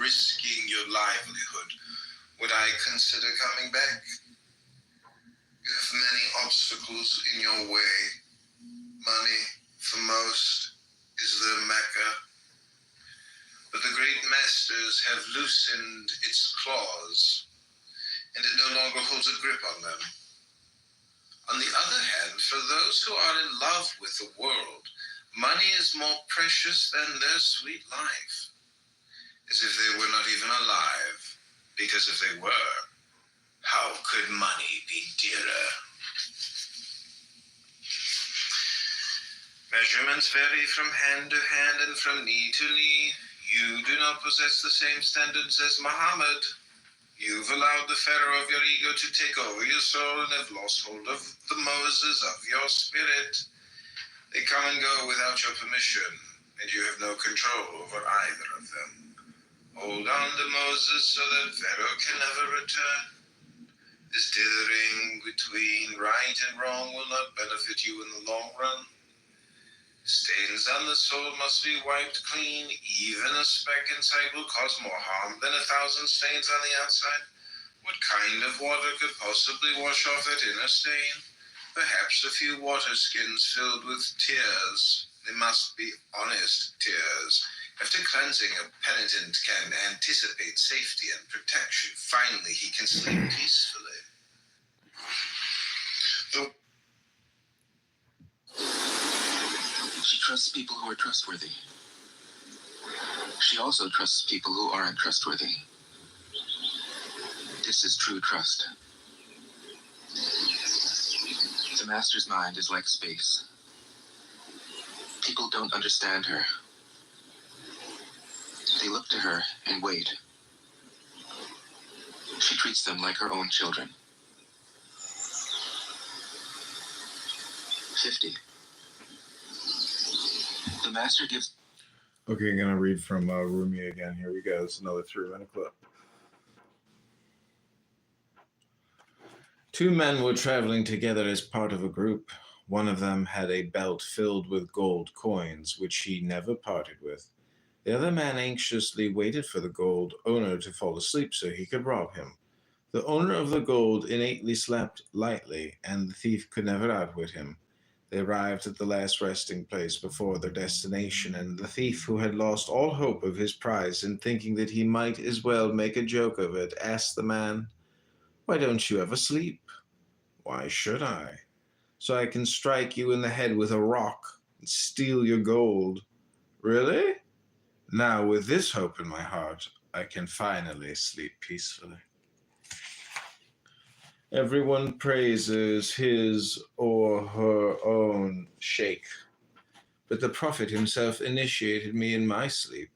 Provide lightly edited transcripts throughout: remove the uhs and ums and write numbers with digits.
risking your livelihood, would I consider coming back? You have many obstacles in your way. Money, for most, is the Mecca. But the great masters have loosened its claws, and it no longer holds a grip on them. On the other hand, for those who are in love with the world, money is more precious than their sweet life, as if they were not even alive, because if they were, how could money be dearer? Measurements vary from hand to hand and from knee to knee. You do not possess the same standards as Muhammad. You've allowed the Pharaoh of your ego to take over your soul and have lost hold of the Moses of your spirit. They come and go without your permission, and you have no control over either of them. Hold on to Moses so that Pharaoh can never return. This dithering between right and wrong will not benefit you in the long run. Stains on the soul must be wiped clean. Even a speck inside will cause more harm than 1,000 stains on the outside. What kind of water could possibly wash off that inner stain? Perhaps a few water skins filled with tears. They must be honest tears. After cleansing, a penitent can anticipate safety and protection. Finally, he can sleep peacefully. She trusts people who are trustworthy. She also trusts people who aren't trustworthy. This is true trust. The master's mind is like space. People don't understand her. They look to her and wait. She treats them like her own children. 50. The master gives... Okay, I'm going to read from Rumi again. Here we go. It's another 3-minute clip. 2 men were traveling together as part of a group. One of them had a belt filled with gold coins, which he never parted with. The other man anxiously waited for the gold owner to fall asleep so he could rob him. The owner of the gold innately slept lightly, and the thief could never outwit him. They arrived at the last resting place before their destination, and the thief, who had lost all hope of his prize and thinking that he might as well make a joke of it, asked the man, "Why don't you ever sleep?" "Why should I?" "So I can strike you in the head with a rock and steal your gold." "Really? Now, with this hope in my heart, I can finally sleep peacefully." Everyone praises his or her own sheikh, but the Prophet himself initiated me in my sleep.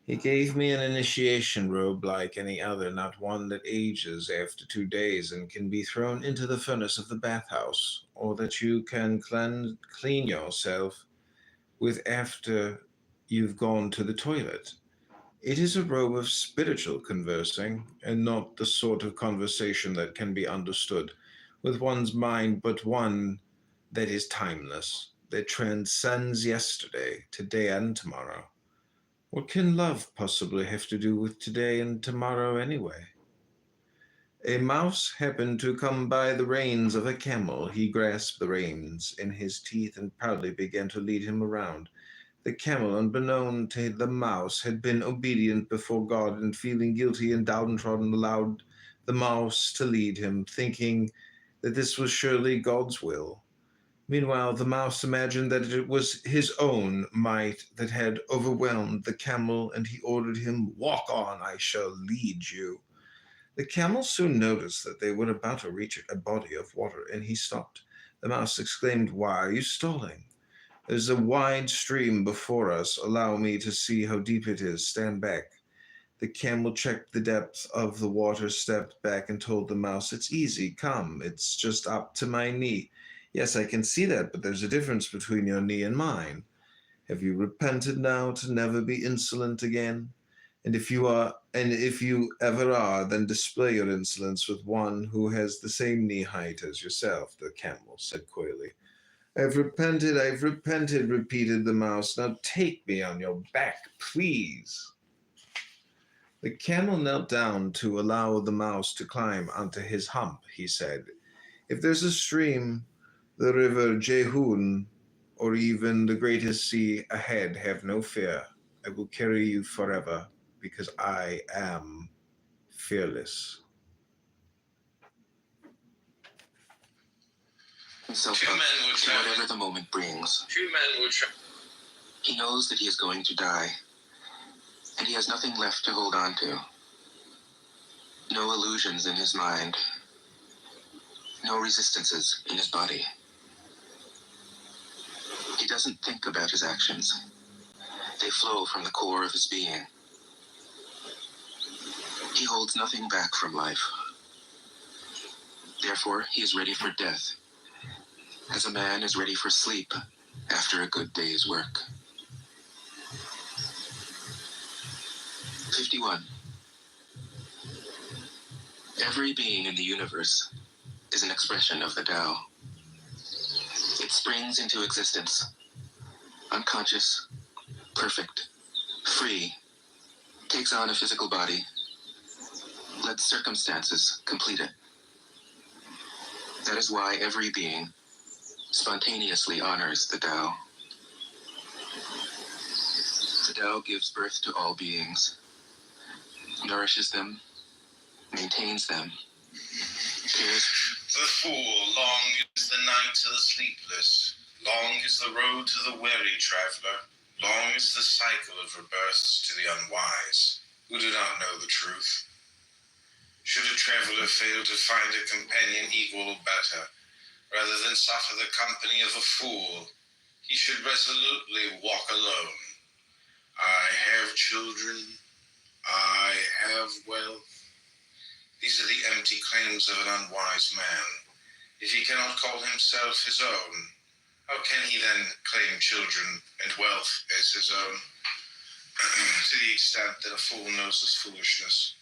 He gave me an initiation robe like any other, not one that ages after 2 days and can be thrown into the furnace of the bathhouse, or that you can clean yourself with after you've gone to the toilet. It is a robe of spiritual conversing, and not the sort of conversation that can be understood with one's mind, but one that is timeless, that transcends yesterday, today, and tomorrow. What can love possibly have to do with today and tomorrow anyway? A mouse happened to come by the reins of a camel. He grasped the reins in his teeth and proudly began to lead him around. The camel, unbeknown to the mouse, had been obedient before God, and feeling guilty and downtrodden, allowed the mouse to lead him, thinking that this was surely God's will. Meanwhile, the mouse imagined that it was his own might that had overwhelmed the camel, and he ordered him, "Walk on, I shall lead you." The camel soon noticed that they were about to reach a body of water, and he stopped. The mouse exclaimed, "Why are you stalling? There's a wide stream before us. Allow me to see how deep it is. Stand back." The camel checked the depth of the water, stepped back, and told the mouse, "It's easy. Come. It's just up to my knee." "Yes, I can see that, but there's a difference between your knee and mine. Have you repented now to never be insolent again? And if you ever are, then display your insolence with one who has the same knee height as yourself," the camel said coyly. I've repented, repeated the mouse. "Now take me on your back, please." The camel knelt down to allow the mouse to climb onto his hump. He said, "If there's a stream, the river Jehun, or even the greatest sea ahead, have no fear. I will carry you forever, because I am fearless." Himself Two up men were to traveling. whatever the moment brings. Two men were traveling. He knows that he is going to die, and he has nothing left to hold on to. No illusions in his mind, no resistances in his body. He doesn't think about his actions. They flow from the core of his being. He holds nothing back from life. Therefore, he is ready for death, as a man is ready for sleep after a good day's work. 51. Every being in the universe is an expression of the Tao. It springs into existence, unconscious, perfect, free, takes on a physical body, lets circumstances complete it. That is why every being spontaneously honors the Tao. The Tao gives birth to all beings, nourishes them, maintains them, cares. The fool, long is the night to the sleepless, long is the road to the weary traveler, long is the cycle of rebirths to the unwise, who do not know the truth. Should a traveler fail to find a companion equal or better, rather than suffer the company of a fool, he should resolutely walk alone. I have children, I have wealth. These are the empty claims of an unwise man. If he cannot call himself his own, how can he then claim children and wealth as his own? To the extent that a fool knows his foolishness,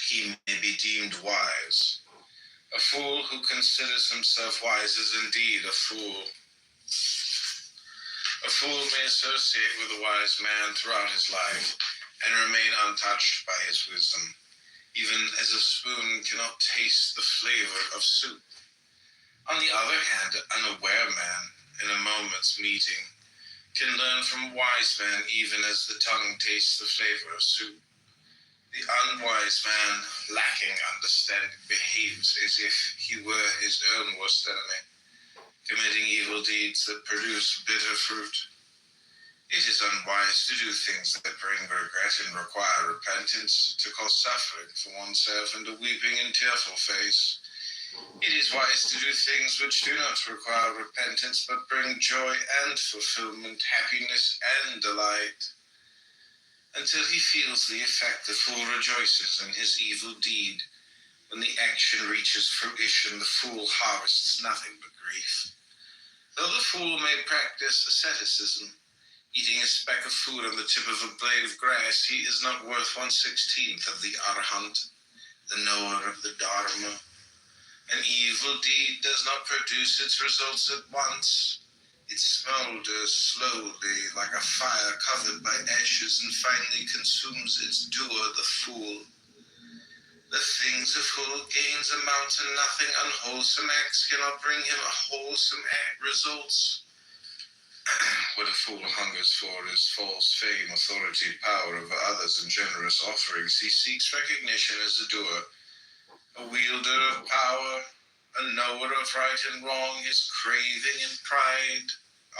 he may be deemed wise. A fool who considers himself wise is indeed a fool. A fool may associate with a wise man throughout his life and remain untouched by his wisdom, even as a spoon cannot taste the flavor of soup. On the other hand, an unaware man, in a moment's meeting, can learn from a wise man even as the tongue tastes the flavor of soup. The unwise man, lacking understanding, behaves as if he were his own worst enemy, committing evil deeds that produce bitter fruit. It is unwise to do things that bring regret and require repentance, to cause suffering for oneself and a weeping and tearful face. It is wise to do things which do not require repentance, but bring joy and fulfillment, happiness and delight. Until he feels the effect, the fool rejoices in his evil deed. When the action reaches fruition, the fool harvests nothing but grief. Though the fool may practice asceticism, eating a speck of food on the tip of a blade of grass, he is not worth 1/16 of the Arahant, the knower of the Dharma. An evil deed does not produce its results at once. It smolders slowly like a fire covered by ashes and finally consumes its doer, the fool. The things a fool gains amount to nothing. Unwholesome acts cannot bring him wholesome results. What a fool hungers for is false fame, authority, power over others, and generous offerings. He seeks recognition as a doer, a wielder of power, a knower of right and wrong. His craving and pride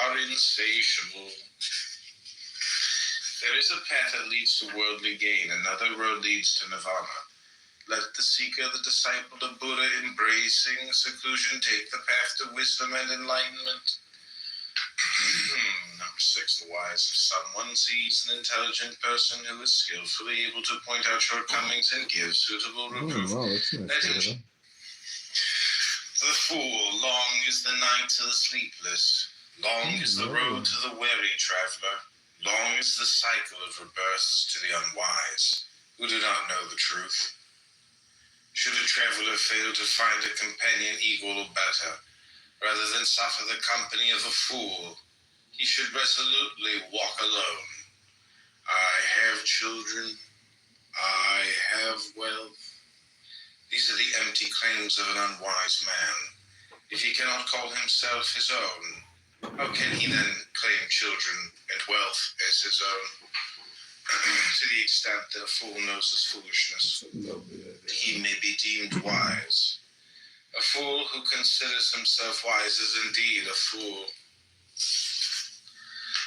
are insatiable. There is a path that leads to worldly gain, another road leads to nirvana. Let the seeker, the disciple, the Buddha, embracing seclusion, take the path to wisdom and enlightenment. Number 6, the wise. If someone sees an intelligent person who is skillfully able to point out shortcomings and give suitable reproof, let him. The fool, long is the night to the sleepless, long is the road to the weary traveler, long is the cycle of rebirths to the unwise, who do not know the truth. Should a traveler fail to find a companion equal or better, rather than suffer the company of a fool, he should resolutely walk alone. I have children, have, well, these are the empty claims of an unwise man. If he cannot call himself his own, how can he then claim children and wealth as his own? To the extent that a fool knows his foolishness, he may be deemed wise. A fool who considers himself wise is indeed a fool.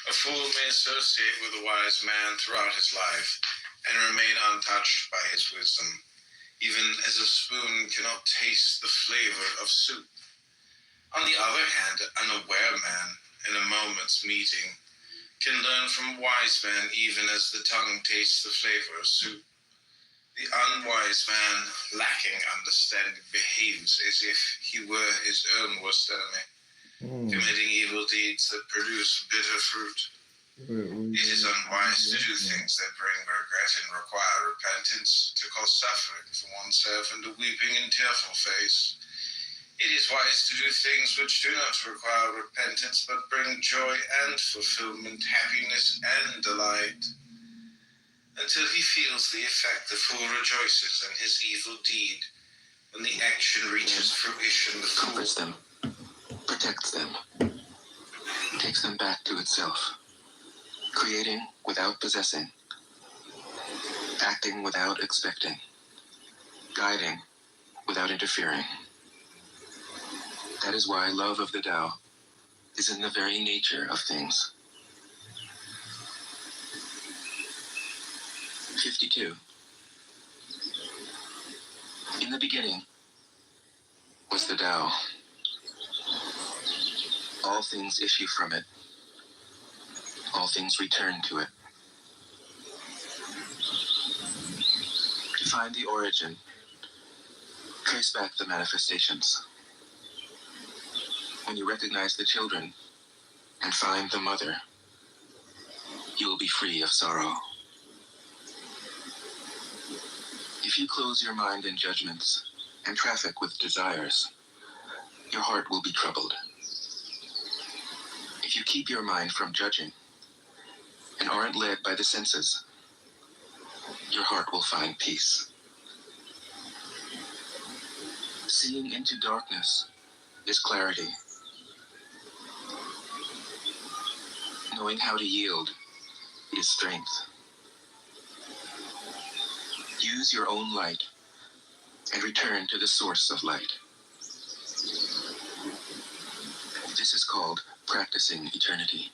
A fool may associate with a wise man throughout his life and remain untouched by his wisdom, even as a spoon cannot taste the flavor of soup. On the other hand, an unaware man, in a moment's meeting, can learn from a wise man even as the tongue tastes the flavor of soup. The unwise man, lacking understanding, behaves as if he were his own worst enemy, committing evil deeds that produce bitter fruit. It is unwise to do things that bring regret and require repentance, to cause suffering for oneself and a weeping and tearful face. It is wise to do things which do not require repentance, but bring joy and fulfillment, happiness and delight. Until he feels the effect, the fool rejoices in his evil deed. When the action reaches fruition, the fool Comforts them, protects them, takes them back to itself, creating without possessing, acting without expecting, guiding without interfering. That is why love of the Tao is in the very nature of things. 52. In the beginning was the Tao. All things issue from it. All things return to it. To find the origin, trace back the manifestations. When you recognize the children and find the mother, you will be free of sorrow. If you close your mind in judgments and traffic with desires, your heart will be troubled. If you keep your mind from judging and aren't led by the senses, your heart will find peace. Seeing into darkness is clarity. Knowing how to yield is strength. Use your own light and return to the source of light. This is called practicing eternity.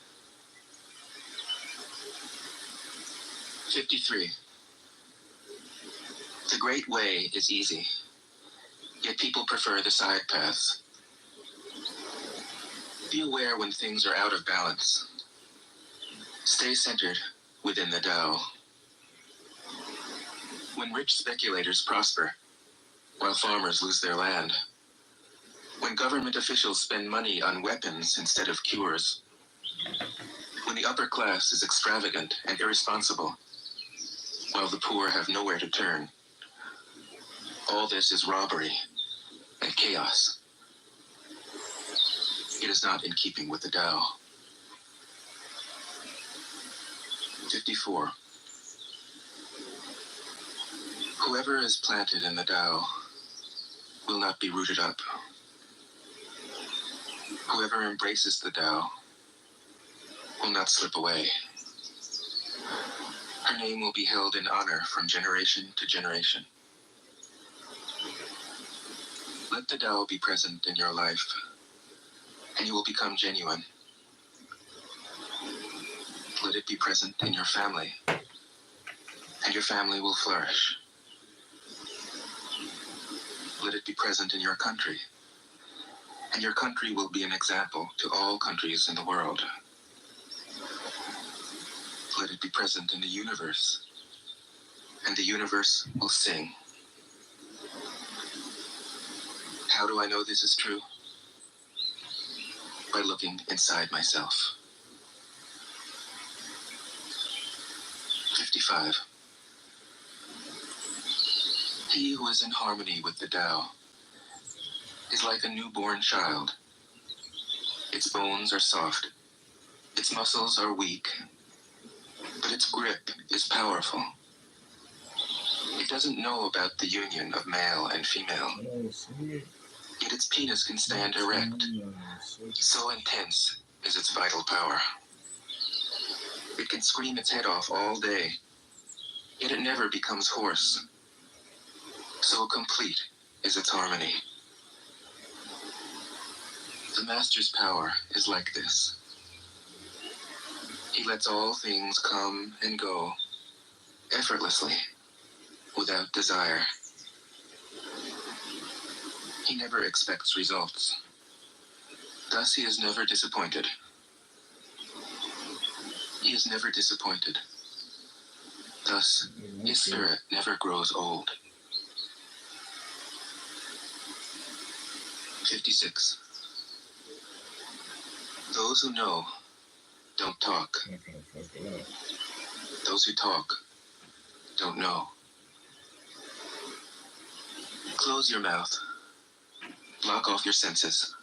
53. The great way is easy, yet people prefer the side paths. Be aware when things are out of balance. Stay centered within the Tao. When rich speculators prosper, while farmers lose their land, when government officials spend money on weapons instead of cures, when the upper class is extravagant and irresponsible, while the poor have nowhere to turn, all this is robbery and chaos. It is not in keeping with the Tao. 54. Whoever is planted in the Tao will not be rooted up. Whoever embraces the Tao will not slip away. Her name will be held in honor from generation to generation. Let the Tao be present in your life, and you will become genuine. Let it be present in your family, and your family will flourish. Let it be present in your country, and your country will be an example to all countries in the world. Let it be present in the universe, and the universe will sing. How do I know this is true? By looking inside myself. 55. He who is in harmony with the Tao is like a newborn child. Its bones are soft, its muscles are weak, but its grip is powerful. It doesn't know about the union of male and female, yet its penis can stand erect. So intense is its vital power. It can scream its head off all day, yet it never becomes hoarse. So complete is its harmony. The Master's power is like this. He lets all things come and go effortlessly, without desire. He never expects results. Thus he is never disappointed. He is never disappointed. Thus, his spirit never grows old. 56. Those who know don't talk. Those who talk don't know. Close your mouth. Block off your senses.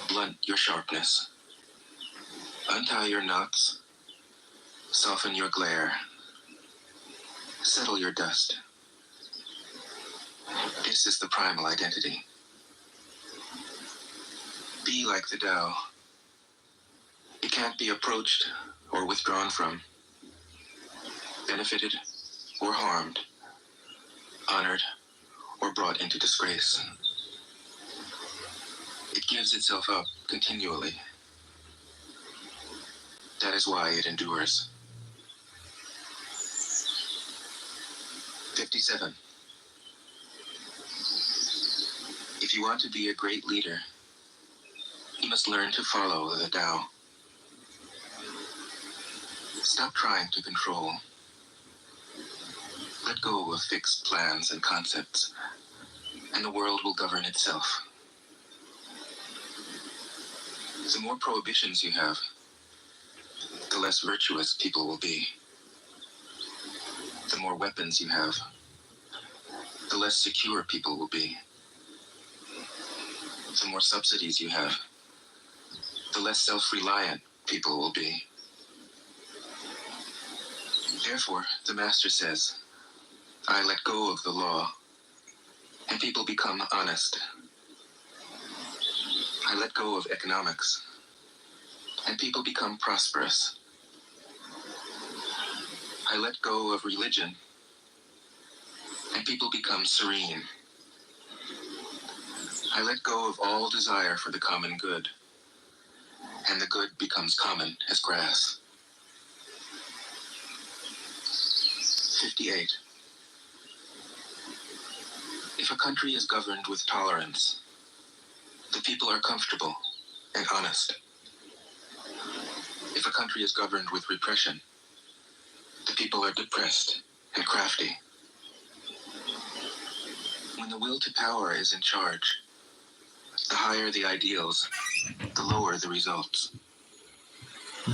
Blunt your sharpness. Untie your knots. Soften your glare. Settle your dust. This is the primal identity. Be like the Tao. It can't be approached or withdrawn from, benefited or harmed, honored or brought into disgrace. It gives itself up continually. That is why it endures. 57. If you want to be a great leader, you must learn to follow the Tao. Stop trying to control. Let go of fixed plans and concepts, and the world will govern itself. The more prohibitions you have, the less virtuous people will be. The more weapons you have, the less secure people will be. The more subsidies you have, the less self-reliant people will be. Therefore, the Master says, I let go of the law, and people become honest. I let go of economics, and people become prosperous. I let go of religion, and people become serene. I let go of all desire for the common good, and the good becomes common as grass. 58. If a country is governed with tolerance, the people are comfortable and honest. If a country is governed with repression, the people are depressed and crafty. When the will to power is in charge, the higher the ideals, the lower the results.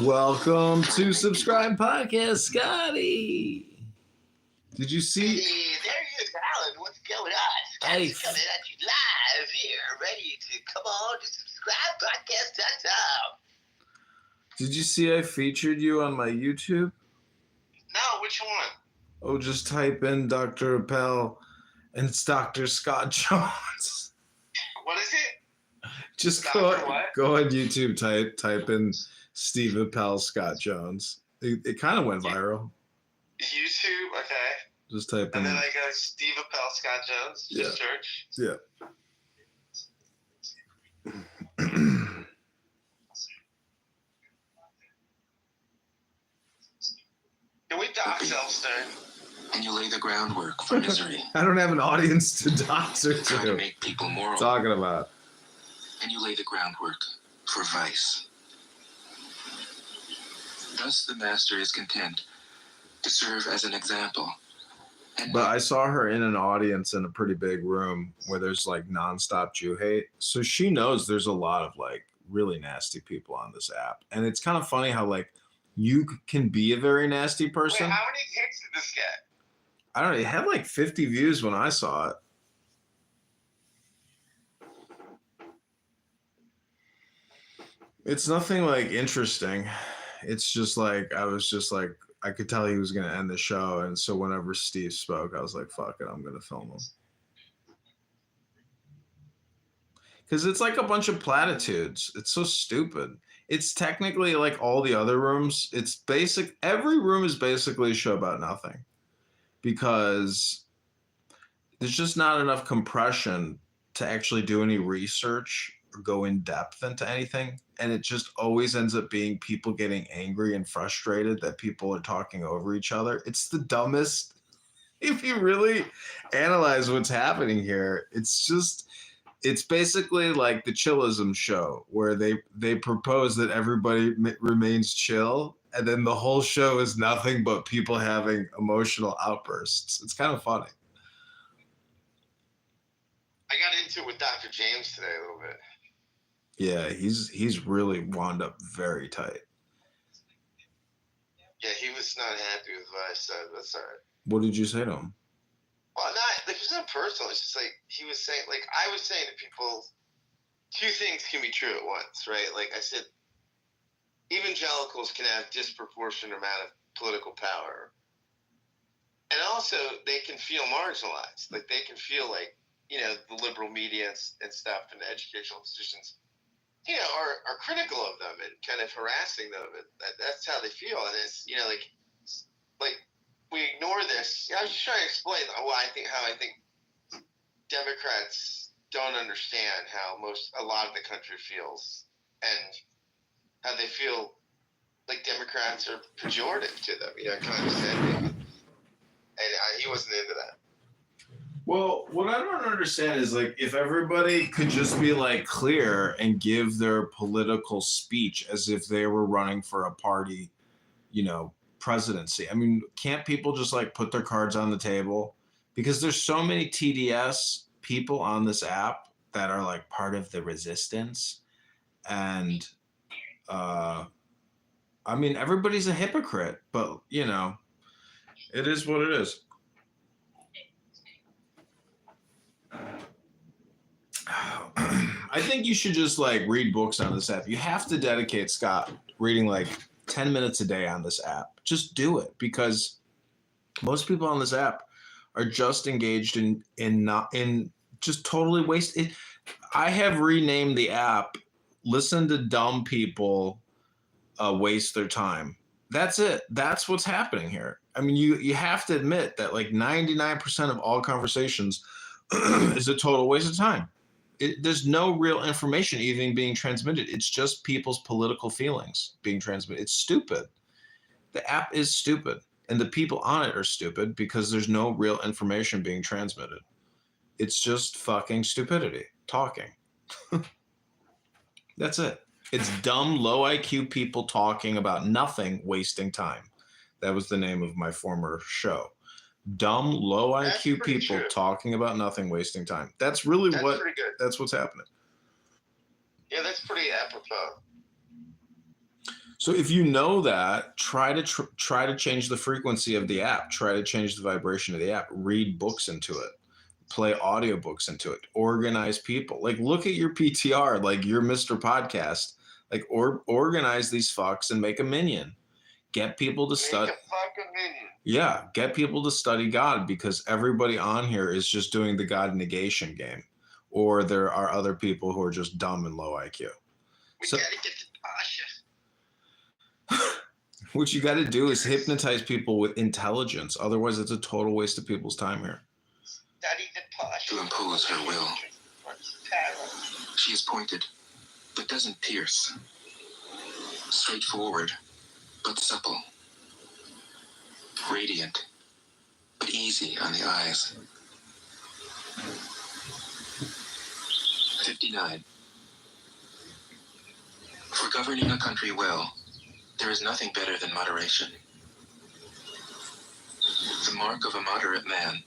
Welcome to Subscribe Podcast, Scotty. Did you see? Hey, there you is, Alan. What's going on? Scott's coming at you live here, ready to come on to subscribepodcast.com. Did you see I featured you on my YouTube? No, which one? Oh, just type in Dr. Appel and it's Dr. Scott Jones. What is it? Just Dr. what? go on YouTube, type in Steve Appel, Scott Jones. It kind of went viral. YouTube, okay. Just type in. And then I go Steve Appel, Scott Jones, Yeah. just search. Yeah. Can we dox Elstern? And you lay the groundwork for misery. I don't have an audience to doctor Try to to. make people moral. Talking about. And you lay the groundwork for vice. Thus the Master is content to serve as an example. And But I saw her in an audience in a pretty big room where there's like nonstop Jew hate. So she knows there's a lot of like really nasty people on this app. And it's kind of funny how like you can be a very nasty person. Wait, how many hits did this get? I don't know. It had like 50 views when I saw it. It's nothing like interesting. It's just like, I I could tell he was going to end the show. And so whenever Steve spoke, I was like, fuck it, I'm going to film him. Because it's like a bunch of platitudes. It's so stupid. It's technically like all the other rooms. It's basic. Every room is basically a show about nothing. Because there's just not enough compression to actually do any research or go in depth into anything. And it just always ends up being people getting angry and frustrated that people are talking over each other. It's the dumbest. If you really analyze what's happening here, it's basically like the chillism show where they propose that everybody remains chill. And then the whole show is nothing but people having emotional outbursts. It's kind of funny. I got into it with Dr. James today a little bit. Yeah, he's really wound up very tight. Yeah, he was not happy with what I said. That's all right. What did you say to him? Well, it was not personal. It's just like he was saying, like I was saying to people, two things can be true at once, right? Like I said, evangelicals can have disproportionate amount of political power, and also they can feel marginalized. Like they can feel like, you know, the liberal media and stuff and the educational institutions, you know, are critical of them and kind of harassing them. And that's how they feel. And it's, you know, like we ignore this. I was just trying to explain how I think Democrats don't understand how a lot of the country feels and how they feel like Democrats are pejorative to them, you know, condescending. And he wasn't into that. Well, what I don't understand is like if everybody could just be like clear and give their political speech as if they were running for a party, you know, presidency. I mean, can't people just like put their cards on the table? Because there's so many TDS people on this app that are like part of the resistance. And I mean, everybody's a hypocrite, but you know, it is what it is. I think you should just like read books on this app. You have to dedicate, Scott, reading like 10 minutes a day on this app. Just do it, because most people on this app are just engaged in just totally wasted. I have renamed the app "Listen to Dumb People Waste Their Time." That's it. That's what's happening here. I mean, you have to admit that like 99% of all conversations is a total waste of time. There's no real information even being transmitted. It's just people's political feelings being transmitted. It's stupid. The app is stupid, and the people on it are stupid because there's no real information being transmitted. It's just fucking stupidity talking. That's it. It's dumb, low IQ people talking about nothing, wasting time. That was the name of my former show. Dumb, low IQ people talking about nothing, wasting time. That's really that's what's happening. Yeah, that's pretty apropos. So if you know that, try to change the frequency of the app. Try to change the vibration of the app. Read books into it. Play audiobooks into it. Organize people. Like, look at your PTR, like you're Mr. Podcast. Like, organize these fucks and make a minion. Get people to study. Make a fucking minion. Yeah, get people to study God, because everybody on here is just doing the God negation game. Or there are other people who are just dumb and low IQ. We gotta get to Pasha. What you got to do is hypnotize people with intelligence. Otherwise, it's a total waste of people's time here. Study the Pasha. To impose her will. She is pointed, but doesn't pierce. Straightforward, but supple. Radiant, but easy on the eyes. 59. For governing a country well, there is nothing better than moderation. The mark of a moderate man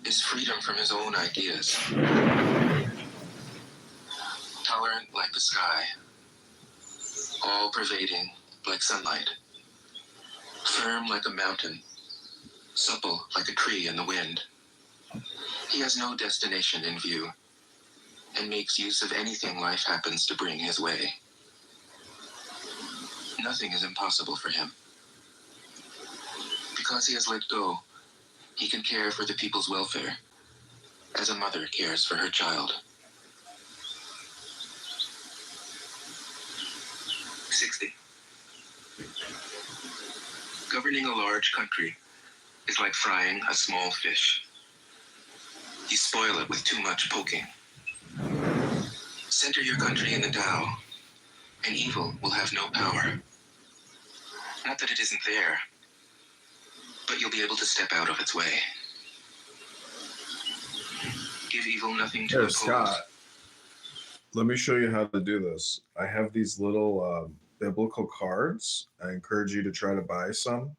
is freedom from his own ideas. Tolerant like the sky, all-pervading like sunlight, firm like a mountain, supple like a tree in the wind. He has no destination in view, and makes use of anything life happens to bring his way. Nothing is impossible for him. Because he has let go, he can care for the people's welfare, as a mother cares for her child. 60. Governing a large country is like frying a small fish. You spoil it with too much poking. Center your country in the Tao, and evil will have no power. Not that it isn't there, but you'll be able to step out of its way. Give evil nothing to Here, oppose. Scott, let me show you how to do this. I have these little biblical cards. I encourage you to try to buy some,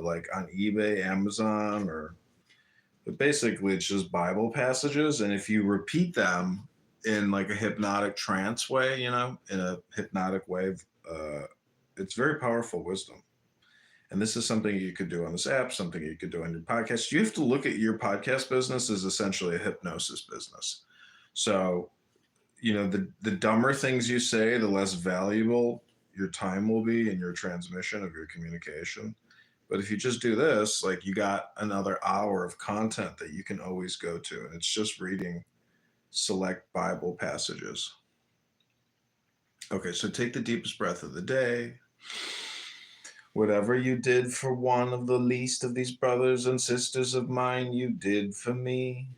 like on eBay, Amazon, but basically it's just Bible passages. And if you repeat them in like a hypnotic trance way, in a hypnotic way, it's very powerful wisdom. And this is something you could do on this app, something you could do on your podcast. You have to look at your podcast business as essentially a hypnosis business. So, the dumber things you say, the less valuable your time will be in your transmission of your communication. But if you just do this, like you got another hour of content that you can always go to. And it's just reading select Bible passages. Okay, so take the deepest breath of the day. Whatever you did for one of the least of these brothers and sisters of mine, you did for me.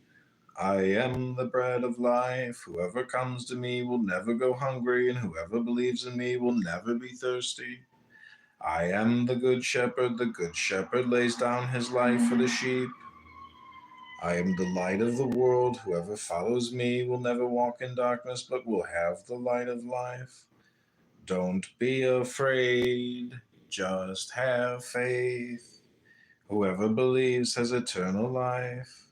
I am the bread of life. Whoever comes to me will never go hungry, and whoever believes in me will never be thirsty. I am the good shepherd. The good shepherd lays down his life for the sheep. I am the light of the world. Whoever follows me will never walk in darkness, but will have the light of life. Don't be afraid. Just have faith. Whoever believes has eternal life.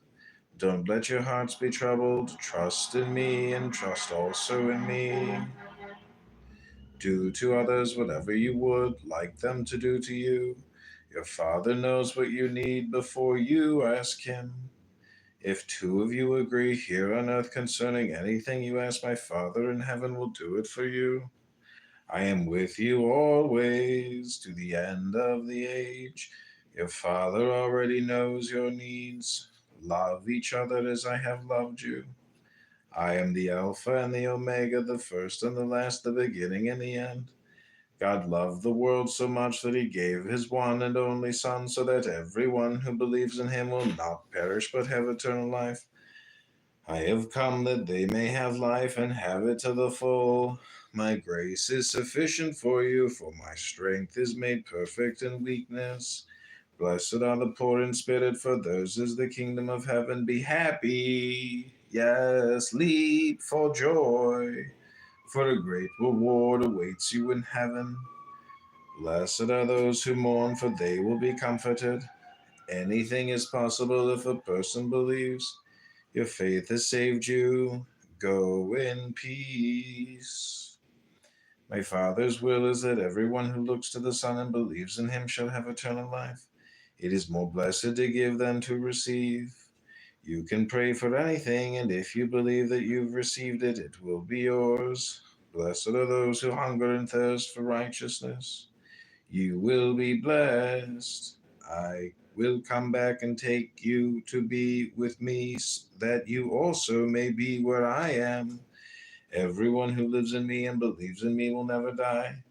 Don't let your hearts be troubled. Trust in me and trust also in me. Do to others whatever you would like them to do to you. Your Father knows what you need before you ask him. If two of you agree here on earth concerning anything you ask, my Father in heaven will do it for you. I am with you always to the end of the age. Your Father already knows your needs. Love each other as I have loved you. I am the Alpha and the Omega, the first and the last, the beginning and the end. God loved the world so much that he gave his one and only Son, so that everyone who believes in him will not perish but have eternal life. I have come that they may have life and have it to the full. My grace is sufficient for you, for my strength is made perfect in weakness. Blessed are the poor in spirit, for theirs is the kingdom of heaven. Be happy, yes, leap for joy, for a great reward awaits you in heaven. Blessed are those who mourn, for they will be comforted. Anything is possible if a person believes. Your faith has saved you. Go in peace. My Father's will is that everyone who looks to the Son and believes in him shall have eternal life. It is more blessed to give than to receive. You can pray for anything, and if you believe that you've received it, it will be yours. Blessed are those who hunger and thirst for righteousness. You will be blessed. I will come back and take you to be with me, that you also may be where I am. Everyone who lives in me and believes in me will never die.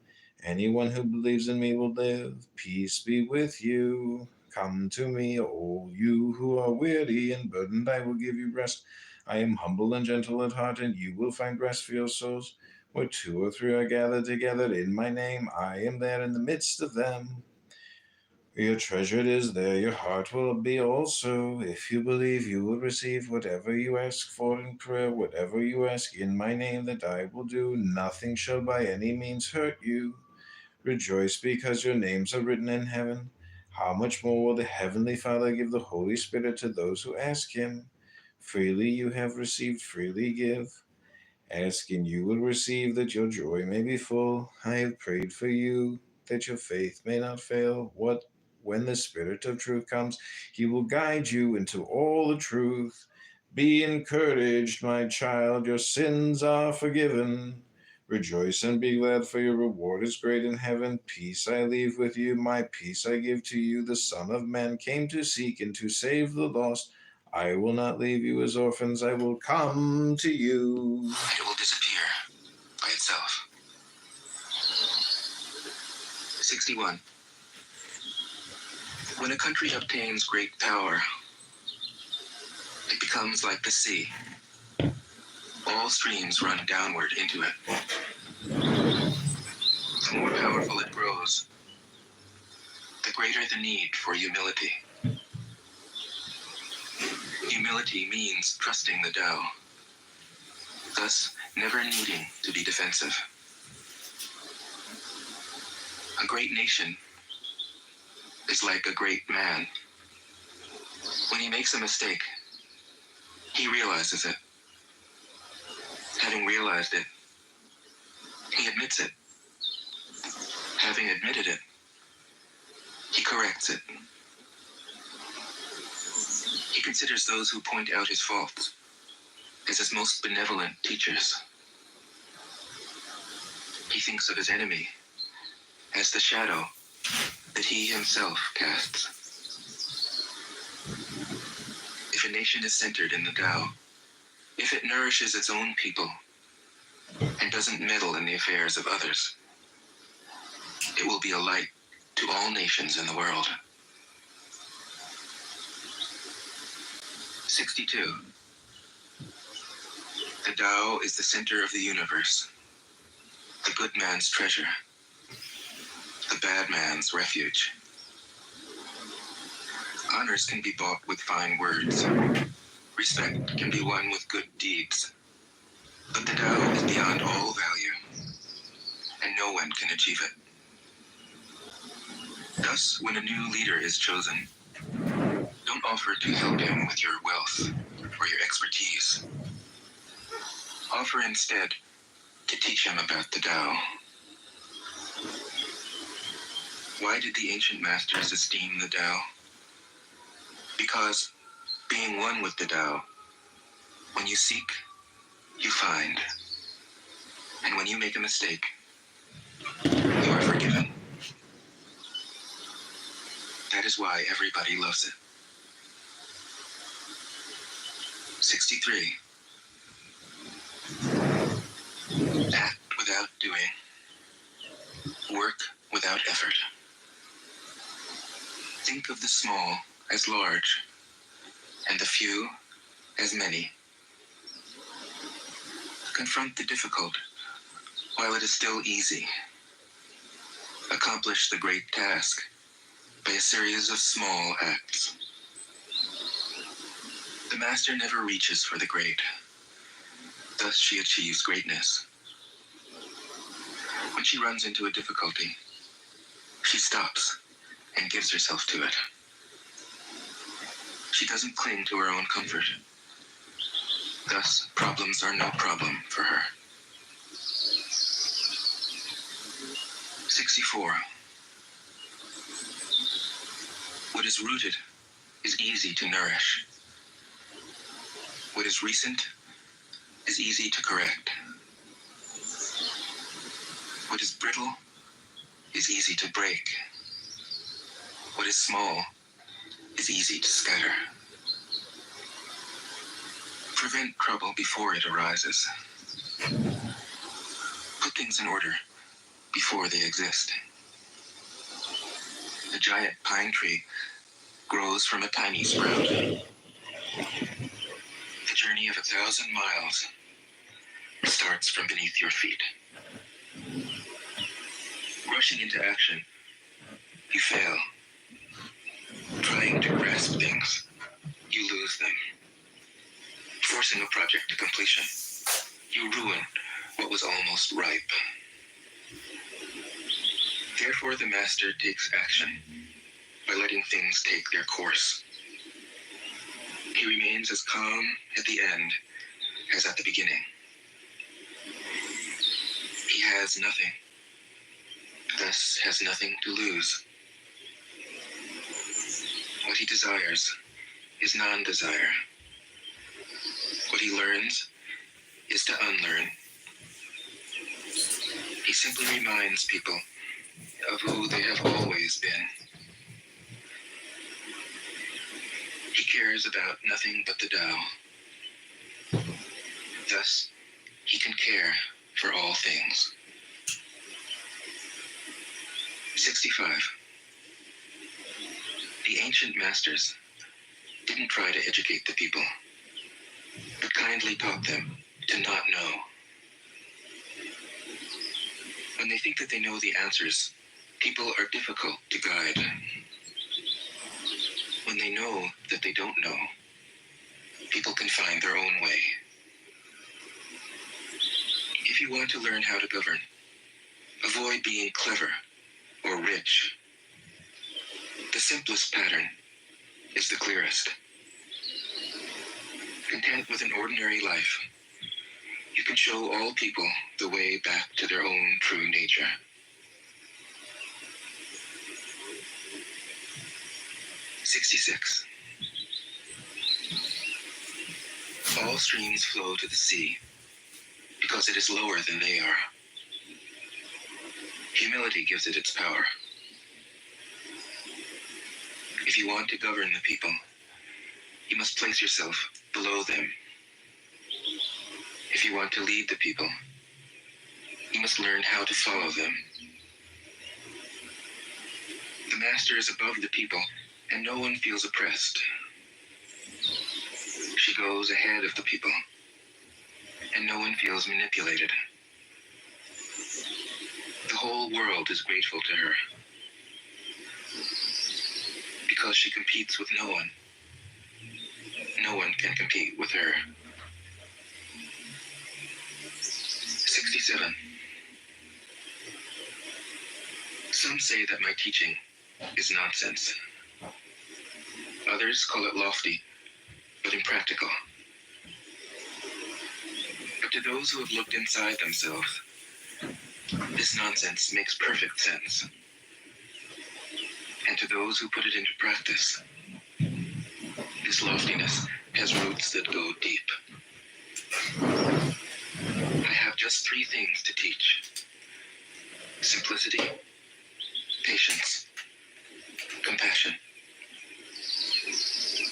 Anyone who believes in me will live. Peace be with you. Come to me, all you who are weary and burdened, I will give you rest. I am humble and gentle at heart, and you will find rest for your souls. Where two or three are gathered together in my name, I am there in the midst of them. Where your treasure is, there your heart will be also. If you believe, you will receive whatever you ask for in prayer. Whatever you ask in my name, that I will do. Nothing shall by any means hurt you. Rejoice because your names are written in heaven. How much more will the Heavenly Father give the Holy Spirit to those who ask him? Freely you have received, freely give. Ask and you will receive, that your joy may be full. I have prayed for you, that your faith may not fail. When the Spirit of truth comes, he will guide you into all the truth. Be encouraged, my child, your sins are forgiven. Rejoice and be glad, for your reward is great in heaven. Peace I leave with you, my peace I give to you. The Son of Man came to seek and to save the lost. I will not leave you as orphans, I will come to you. And it will disappear by itself. 61. When a country obtains great power, it becomes like the sea. All streams run downward into it. The more powerful it grows, the greater the need for humility. Humility means trusting the Tao, thus never needing to be defensive. A great nation is like a great man. When he makes a mistake, he realizes it. Having realized it, he admits it. Having admitted it, he corrects it. He considers those who point out his faults as his most benevolent teachers. He thinks of his enemy as the shadow that he himself casts. If a nation is centered in the Tao, if it nourishes its own people and doesn't meddle in the affairs of others, it will be a light to all nations in the world. 62. The Tao is the center of the universe, the good man's treasure, the bad man's refuge. Honors can be bought with fine words. Respect can be won with good deeds. But the Tao is beyond all value, and no one can achieve it. Thus, when a new leader is chosen, don't offer to help him with your wealth or your expertise. Offer instead to teach him about the Tao. Why did the ancient masters esteem the Tao? Because being one with the Tao, when you seek, you find. And when you make a mistake, you are forgiven. That is why everybody loves it. 63. Act without doing. Work without effort. Think of the small as large, and the few as many. Confront the difficult while it is still easy. Accomplish the great task by a series of small acts. The master never reaches for the great. Thus she achieves greatness. When she runs into a difficulty, she stops and gives herself to it. She doesn't cling to her own comfort. Thus, problems are no problem for her. 64. What is rooted is easy to nourish. What is recent is easy to correct. What is brittle is easy to break. What is small is easy to scatter. Prevent trouble before it arises. Put things in order before they exist. A giant pine tree grows from a tiny sprout. The journey of 1,000 miles starts from beneath your feet. Rushing into action, you fail. Trying to grasp things, you lose them. Forcing a project to completion, you ruin what was almost ripe. Therefore, the master takes action by letting things take their course. He remains as calm at the end as at the beginning. He has nothing, thus has nothing to lose. What he desires is non-desire. What he learns is to unlearn. He simply reminds people of who they have always been. He cares about nothing but the Tao. Thus, he can care for all things. 65. The ancient masters didn't try to educate the people, but kindly taught them to not know. When they think that they know the answers, people are difficult to guide. When they know that they don't know, people can find their own way. If you want to learn how to govern, avoid being clever or rich. The simplest pattern is the clearest. Content with an ordinary life, you can show all people the way back to their own true nature. '66. All streams flow to the sea because it is lower than they are. Humility gives it its power. If you want to govern the people, you must place yourself below them. If you want to lead the people, you must learn how to follow them. The master is above the people, and no one feels oppressed. She goes ahead of the people, and no one feels manipulated. The whole world is grateful to her because she competes with no one. No one can compete with her. 67. Some say that my teaching is nonsense. Others call it lofty, but impractical. But to those who have looked inside themselves, this nonsense makes perfect sense. And to those who put it into practice, this loftiness has roots that go deep. I have just 3 things to teach: simplicity, patience, compassion.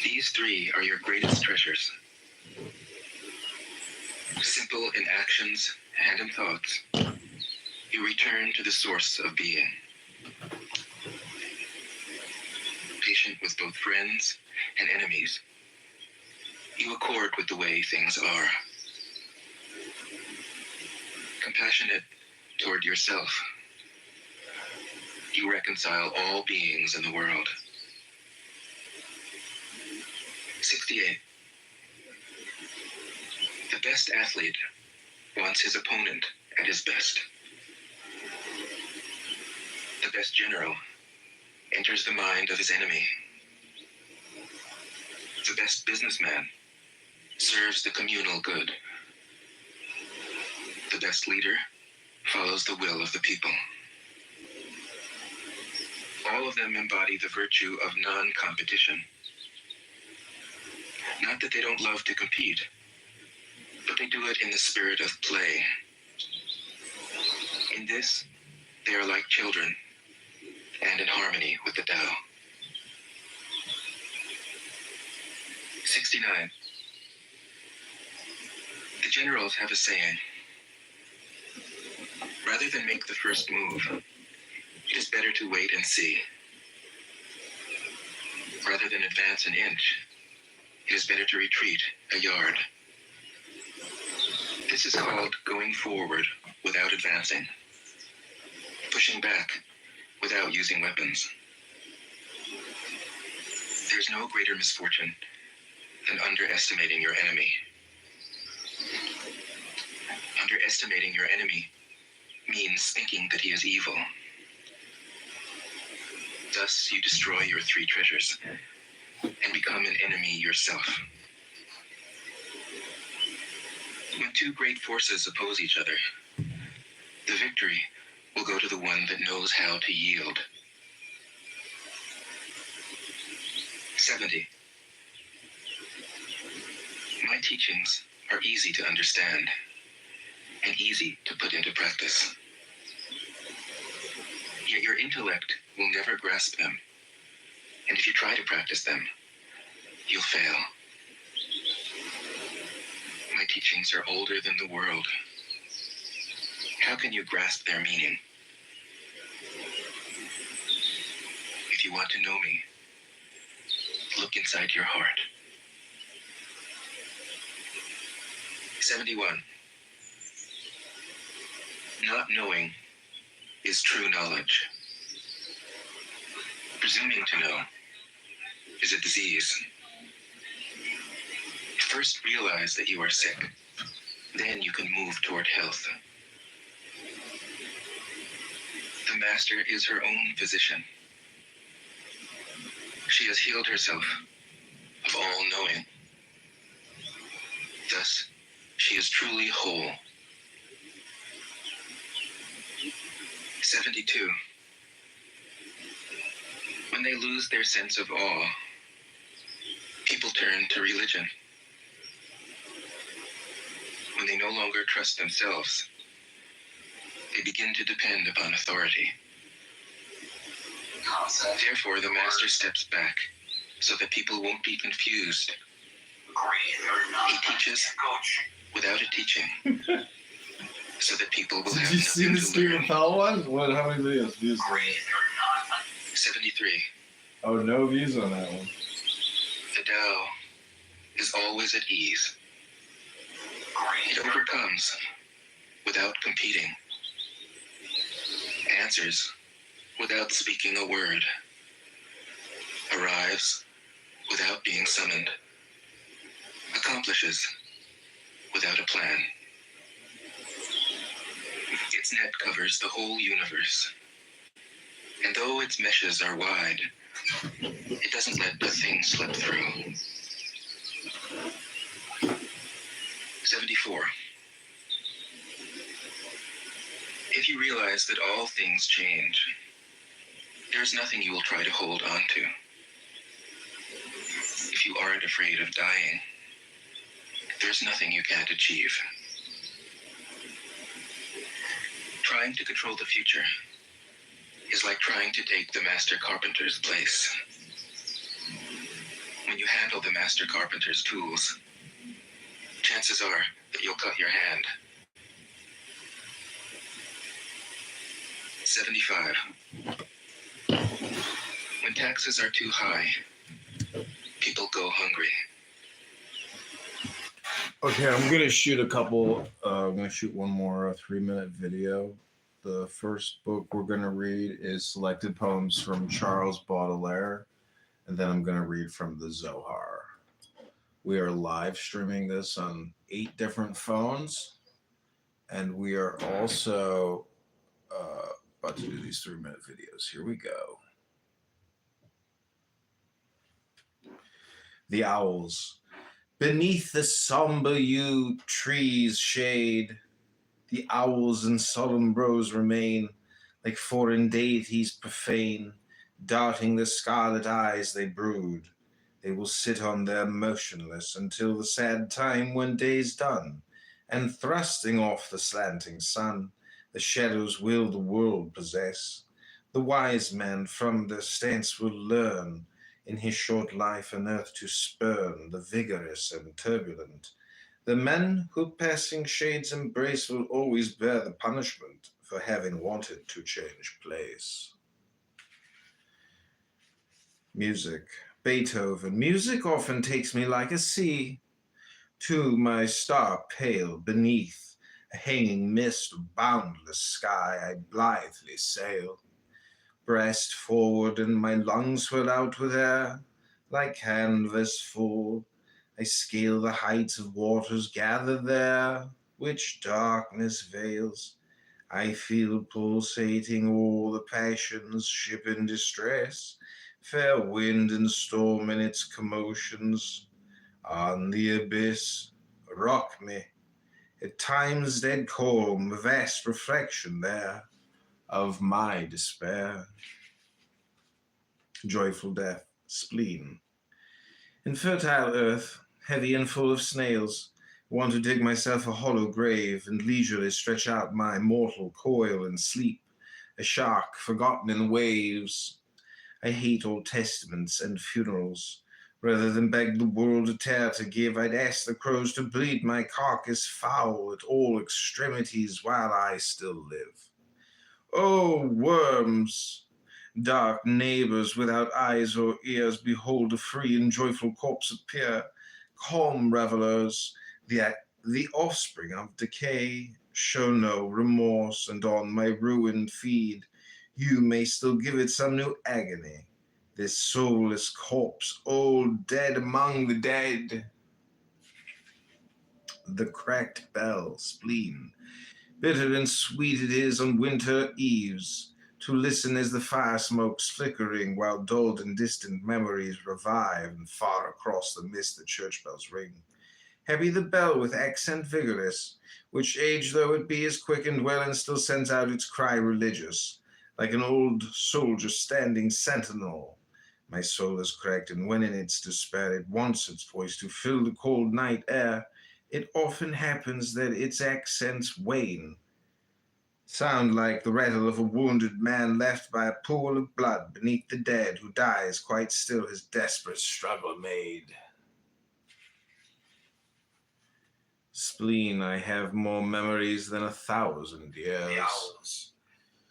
These 3 are your greatest treasures. Simple in actions and in thoughts, you return to the source of being. Patient with both friends and enemies, you accord with the way things are. Compassionate toward yourself, you reconcile all beings in the world. 68. The best athlete wants his opponent at his best. The best general enters the mind of his enemy. The best businessman serves the communal good. The best leader follows the will of the people. All of them embody the virtue of non-competition. Not that they don't love to compete, but they do it in the spirit of play. In this, they are like children and in harmony with the Tao. 69. The generals have a saying: rather than make the first move, it is better to wait and see. Rather than advance an inch, it is better to retreat a yard. This is called going forward without advancing, pushing back without using weapons. There's no greater misfortune than underestimating your enemy. Underestimating your enemy means thinking that he is evil. Thus, you destroy your 3 treasures and become an enemy yourself. When 2 great forces oppose each other, the victory will go to the one that knows how to yield. 70. My teachings are easy to understand and easy to put into practice. Yet your intellect will never grasp them. And if you try to practice them, you'll fail. My teachings are older than the world. How can you grasp their meaning? If you want to know me, look inside your heart. 71. Not knowing is true knowledge. Presuming to know is a disease. First realize that you are sick. Then you can move toward health. The master is her own physician. She has healed herself of all knowing. Thus, she is truly whole. 72. When they lose their sense of awe, people turn to religion. When they no longer trust themselves, they begin to depend upon authority. Therefore, the master steps back so that people won't be confused. He teaches without a teaching, so that people will have Did you see the nothing to Stephen learn. Powell one? What? How many videos views? 73. Oh, no views on that one. The Tao is always at ease. It overcomes without competing, answers without speaking a word, arrives without being summoned, accomplishes without a plan. Its net covers the whole universe, and though its meshes are wide, it doesn't let a thing slip through. 74. If you realize that all things change, there is nothing you will try to hold on to. If you aren't afraid of dying, there's nothing you can't achieve. Trying to control the future is like trying to take the master carpenter's place. When you handle the master carpenter's tools, chances are that you'll cut your hand. 75. When taxes are too high, people go hungry. Okay, I'm gonna shoot a couple. I'm gonna shoot one more 3-minute video. The first book we're gonna read is selected poems from Charles Baudelaire, and then I'm gonna read from the Zohar. We are live streaming this on 8 different phones, and we are also about to do these 3-minute videos. Here we go. The Owls. Beneath the somber yew trees' shade, the owls in solemn rows remain, like foreign deities profane, darting their scarlet eyes they brood. They will sit on there motionless until the sad time when day's done, and thrusting off the slanting sun, the shadows will the world possess. The wise man from their stance will learn, in his short life on earth to spurn the vigorous and turbulent. The men who passing shades embrace will always bear the punishment for having wanted to change place. Music. Beethoven. Music often takes me like a sea to my star pale beneath a hanging mist of boundless sky. I blithely sail, breast forward, and my lungs swell out with air like canvas full. I scale the heights of waters gathered there, which darkness veils. I feel pulsating all the passions, ship in distress, fair wind and storm in its commotions. On the abyss, rock me, at times dead calm, vast reflection there of my despair. Joyful death, spleen. In fertile earth, heavy and full of snails, I want to dig myself a hollow grave and leisurely stretch out my mortal coil and sleep. a shark forgotten in the waves. I hate Old Testaments and funerals. Rather than beg the world a tear to give, I'd ask the crows to bleed my carcass foul at all extremities while I still live. Oh, worms! Dark neighbors without eyes or ears, behold a free and joyful corpse appear. Calm revelers, the offspring of decay, show no remorse, and on my ruined feed, you may still give it some new agony. This soulless corpse, old dead among the dead. The cracked bell, spleen. Bitter and sweet it is on winter eves to listen as the fire smoke's flickering, while dulled and distant memories revive, and far across the mist the church bells ring. Heavy the bell with accent vigorous, which age though it be is quick and well, and still sends out its cry religious, like an old soldier standing sentinel. My soul is cracked, and when in its despair it wants its voice to fill the cold night air, it often happens that its accents wane, sound like the rattle of a wounded man left by a pool of blood beneath the dead, who dies quite still his desperate struggle made. Spleen, I have more memories than 1,000 years. Yowls.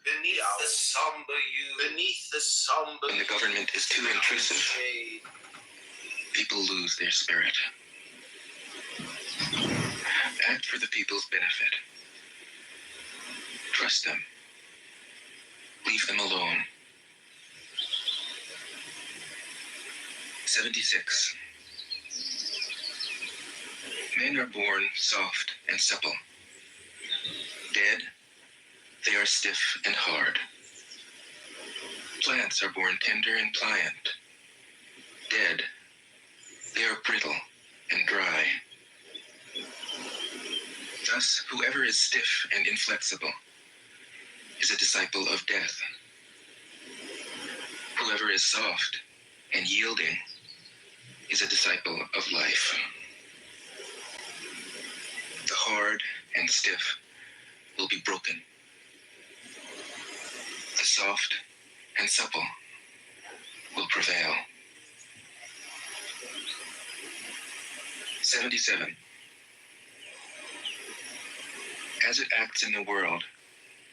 Beneath the somber yew, beneath the somber When the government is too intrusive, shade. people lose their spirit. Act for the people's benefit. Trust them. Leave them alone. 76. Men are born soft and supple. Dead, they are stiff and hard. Plants are born tender and pliant. Dead, they are brittle and dry. Thus, whoever is stiff and inflexible is a disciple of death. Whoever is soft and yielding is a disciple of life. The hard and stiff will be broken. The soft and supple will prevail. 77. As it acts in the world,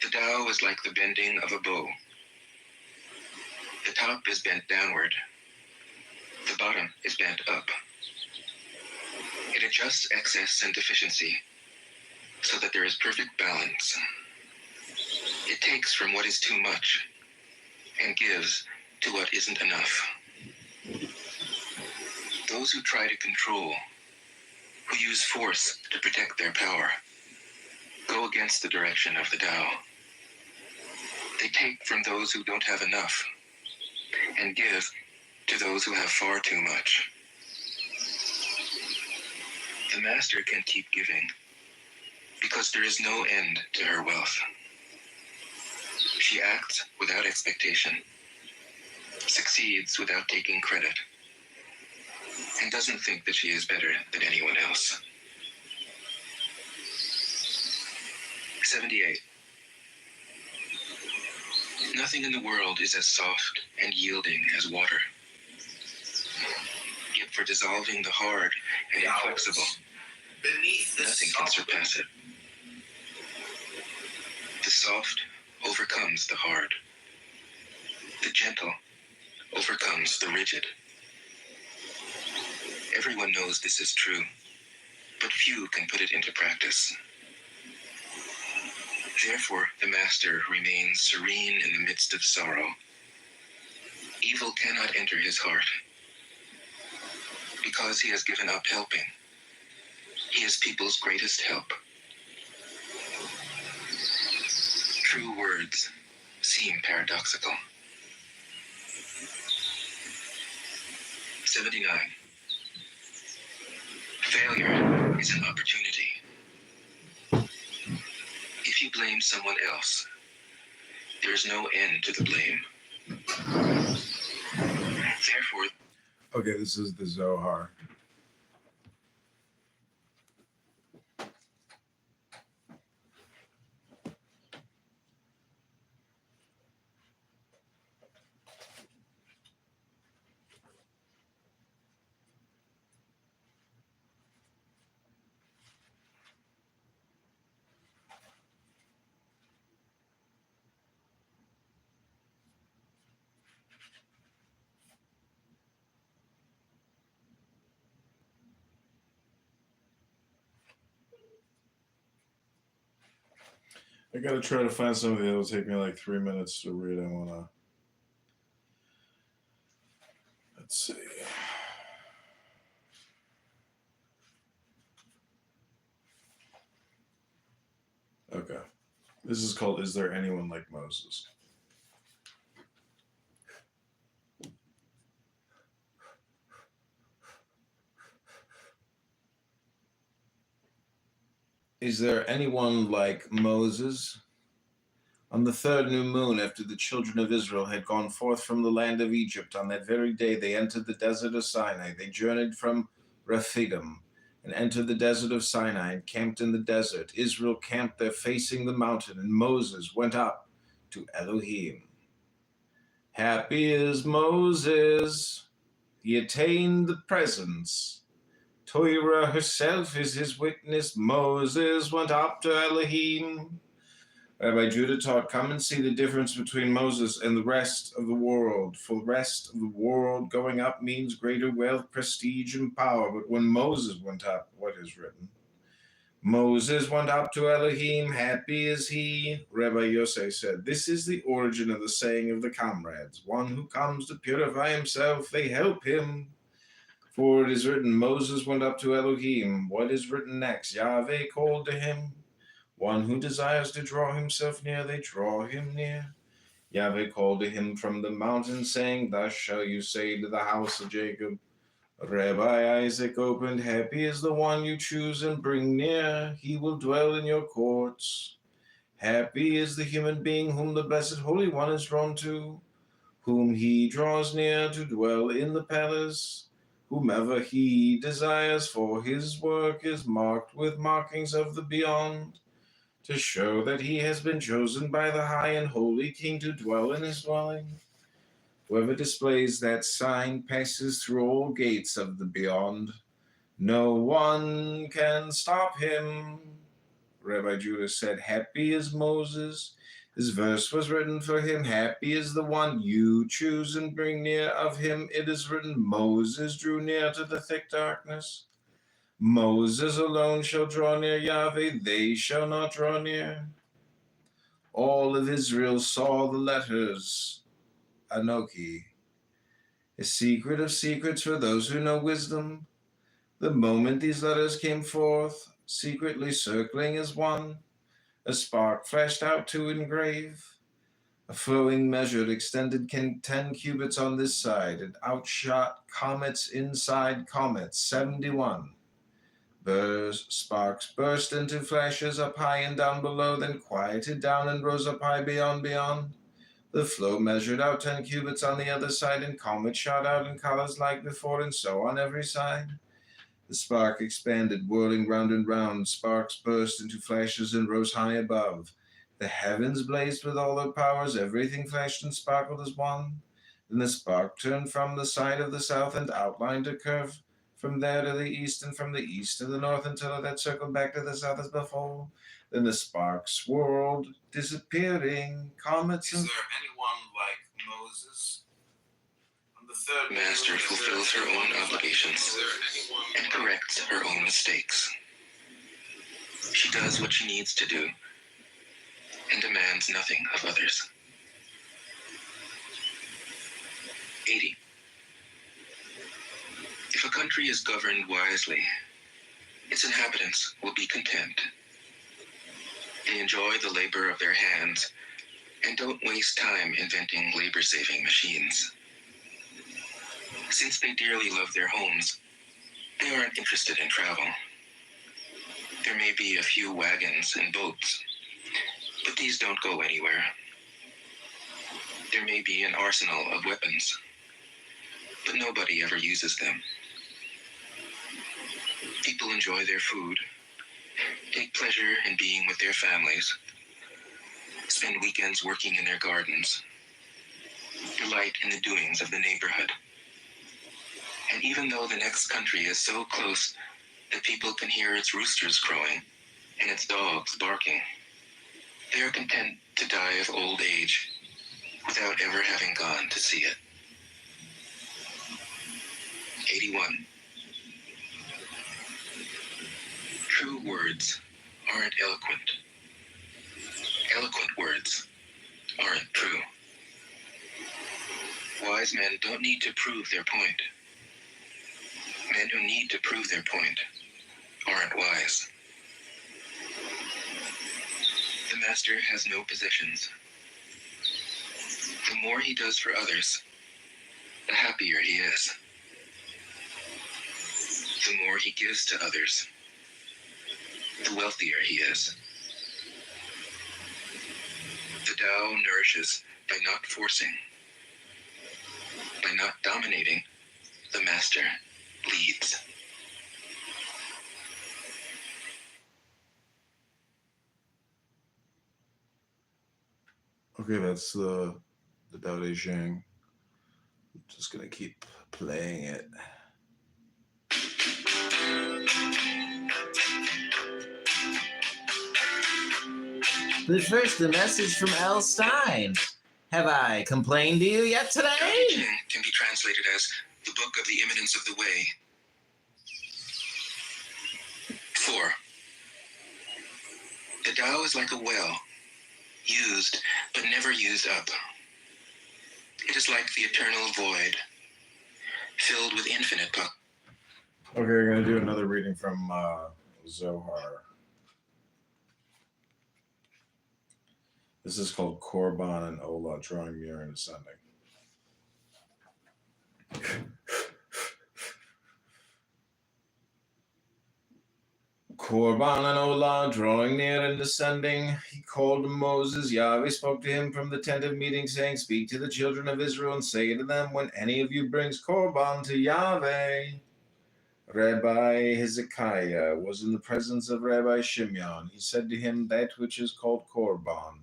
the Tao is like the bending of a bow. The top is bent downward. The bottom is bent up. It adjusts excess and deficiency so that there is perfect balance. It takes from what is too much and gives to what isn't enough. Those who try to control, who use force to protect their power, go against the direction of the Tao. They take from those who don't have enough and give to those who have far too much. The master can keep giving because there is no end to her wealth. She acts without expectation, succeeds without taking credit, and doesn't think that she is better than anyone else. 78. Nothing in the world is as soft and yielding as water. Yet for dissolving the hard and inflexible, Beneath the nothing can somber surpass it. The soft overcomes the hard. The gentle overcomes the rigid. Everyone knows this is true, but few can put it into practice. Therefore, the master remains serene in the midst of sorrow. Evil cannot enter his heart. Because he has given up helping, he is people's greatest help. True words seem paradoxical. 79. Failure is an opportunity. If you blame someone else, there is no end to the blame. Therefore, Okay, this is the Zohar. I gotta try to find something that'll take me like 3 minutes to read. I wanna. Let's see. Okay. This is called Is There Anyone Like Moses? Is there anyone like Moses? On the third new moon, after the children of Israel had gone forth from the land of Egypt, on that very day they entered the desert of Sinai. They journeyed from Rephidim and entered the desert of Sinai and camped in the desert. Israel camped there facing the mountain, and Moses went up to Elohim. Happy is Moses. He attained the presence. Torah herself is his witness. Moses went up to Elohim. Rabbi Judah taught, come and see the difference between Moses and the rest of the world. For the rest of the world, going up means greater wealth, prestige, and power. But when Moses went up, what is written? Moses went up to Elohim, happy is he. Rabbi Yosef said, this is the origin of the saying of the comrades. One who comes to purify himself, they help him. For it is written, Moses went up to Elohim. What is written next? Yahweh called to him. One who desires to draw himself near, they draw him near. Yahweh called to him from the mountain, saying, thus shall you say to the house of Jacob, Rabbi Isaac opened, happy is the one you choose and bring near. He will dwell in your courts. Happy is the human being whom the Blessed Holy One is drawn to, whom he draws near to dwell in the palace. Whomever he desires, for his work is marked with markings of the beyond, to show that he has been chosen by the high and holy king to dwell in his dwelling. Whoever displays that sign passes through all gates of the beyond. No one can stop him. Rabbi Judah said, happy is Moses. This verse was written for him. Happy is the one you choose and bring near. Of him it is written, Moses drew near to the thick darkness. Moses alone shall draw near Yahweh, they shall not draw near. All of Israel saw the letters, Anoki, a secret of secrets for those who know wisdom. The moment these letters came forth, secretly circling as one, a spark flashed out to engrave. A flowing measure extended 10 cubits on this side, and outshot comets inside comets, 71. Sparks burst into flashes up high and down below, then quieted down and rose up high beyond. The flow measured out 10 cubits on the other side, and comets shot out in colors like before, and so on every side. The spark expanded, whirling round and round. Sparks burst into flashes and rose high above. The heavens blazed with all their powers. Everything flashed and sparkled as one. Then the spark turned from the side of the south and outlined a curve from there to the east, and from the east to the north, until it had circled back to the south as before. Then the spark swirled, disappearing. Comets and... Is there anyone like Moses? On the third Master fulfills her own obligations and corrects her own mistakes. She does what she needs to do and demands nothing of others. 80. If a country is governed wisely, its inhabitants will be content. They enjoy the labor of their hands and don't waste time inventing labor-saving machines. Since they dearly love their homes, they aren't interested in travel. There may be a few wagons and boats, but these don't go anywhere. There may be an arsenal of weapons, but nobody ever uses them. People enjoy their food, take pleasure in being with their families, spend weekends working in their gardens, delight in the doings of the neighborhood. And even though the next country is so close that people can hear its roosters crowing and its dogs barking, they are content to die of old age without ever having gone to see it. 81. True words aren't eloquent, Eloquent words aren't true. Wise men don't need to prove their point. Men who need to prove their point aren't wise. The master has no possessions. The more he does for others, the happier he is. The more he gives to others, the wealthier he is. The Tao nourishes by not forcing. By not dominating, the master leads. Okay, that's the Tao Te Ching. I'm just gonna keep playing it. But first, the message from L. Stein. Have I complained to you yet Tao Te today? Ching can be translated as the book of the imminence of the way. 4. The Tao is like a well, used but never used up. It is like the eternal void, filled with infinite Okay, we're gonna do another reading from Zohar. This is called Korban and Ola, drawing near and ascending. Korban and Ola, drawing near and descending, he called to Moses. Yahweh spoke to him from the tent of meeting, saying, "Speak to the children of Israel and say to them, when any of you brings Korban to Yahweh." Rabbi Hezekiah was in the presence of Rabbi Shimeon. He said to him, "That which is called Korban,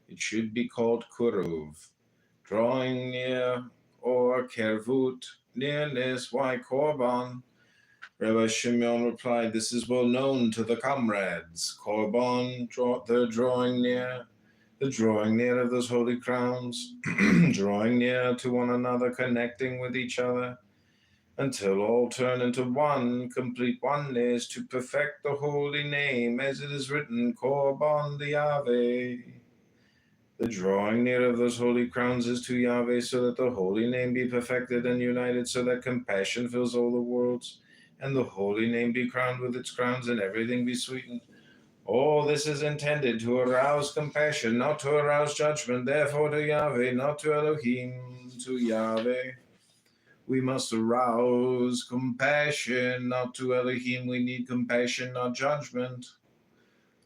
it should be called Kuruv, drawing near, or Kervut, nearness. Why Korban?" Rabbi Shimeon replied, "This is well known to the comrades. Korban, the drawing near of those holy crowns, drawing near to one another, connecting with each other, until all turn into one, complete oneness, to perfect the holy name, as it is written, Korban the Yahweh. The drawing near of those holy crowns is to Yahweh, so that the holy name be perfected and united, so that compassion fills all the worlds, and the holy name be crowned with its crowns, and everything be sweetened. All this is intended to arouse compassion, not to arouse judgment. Therefore to Yahweh, not to Elohim, to Yahweh. We must arouse compassion, not to Elohim. We need compassion, not judgment.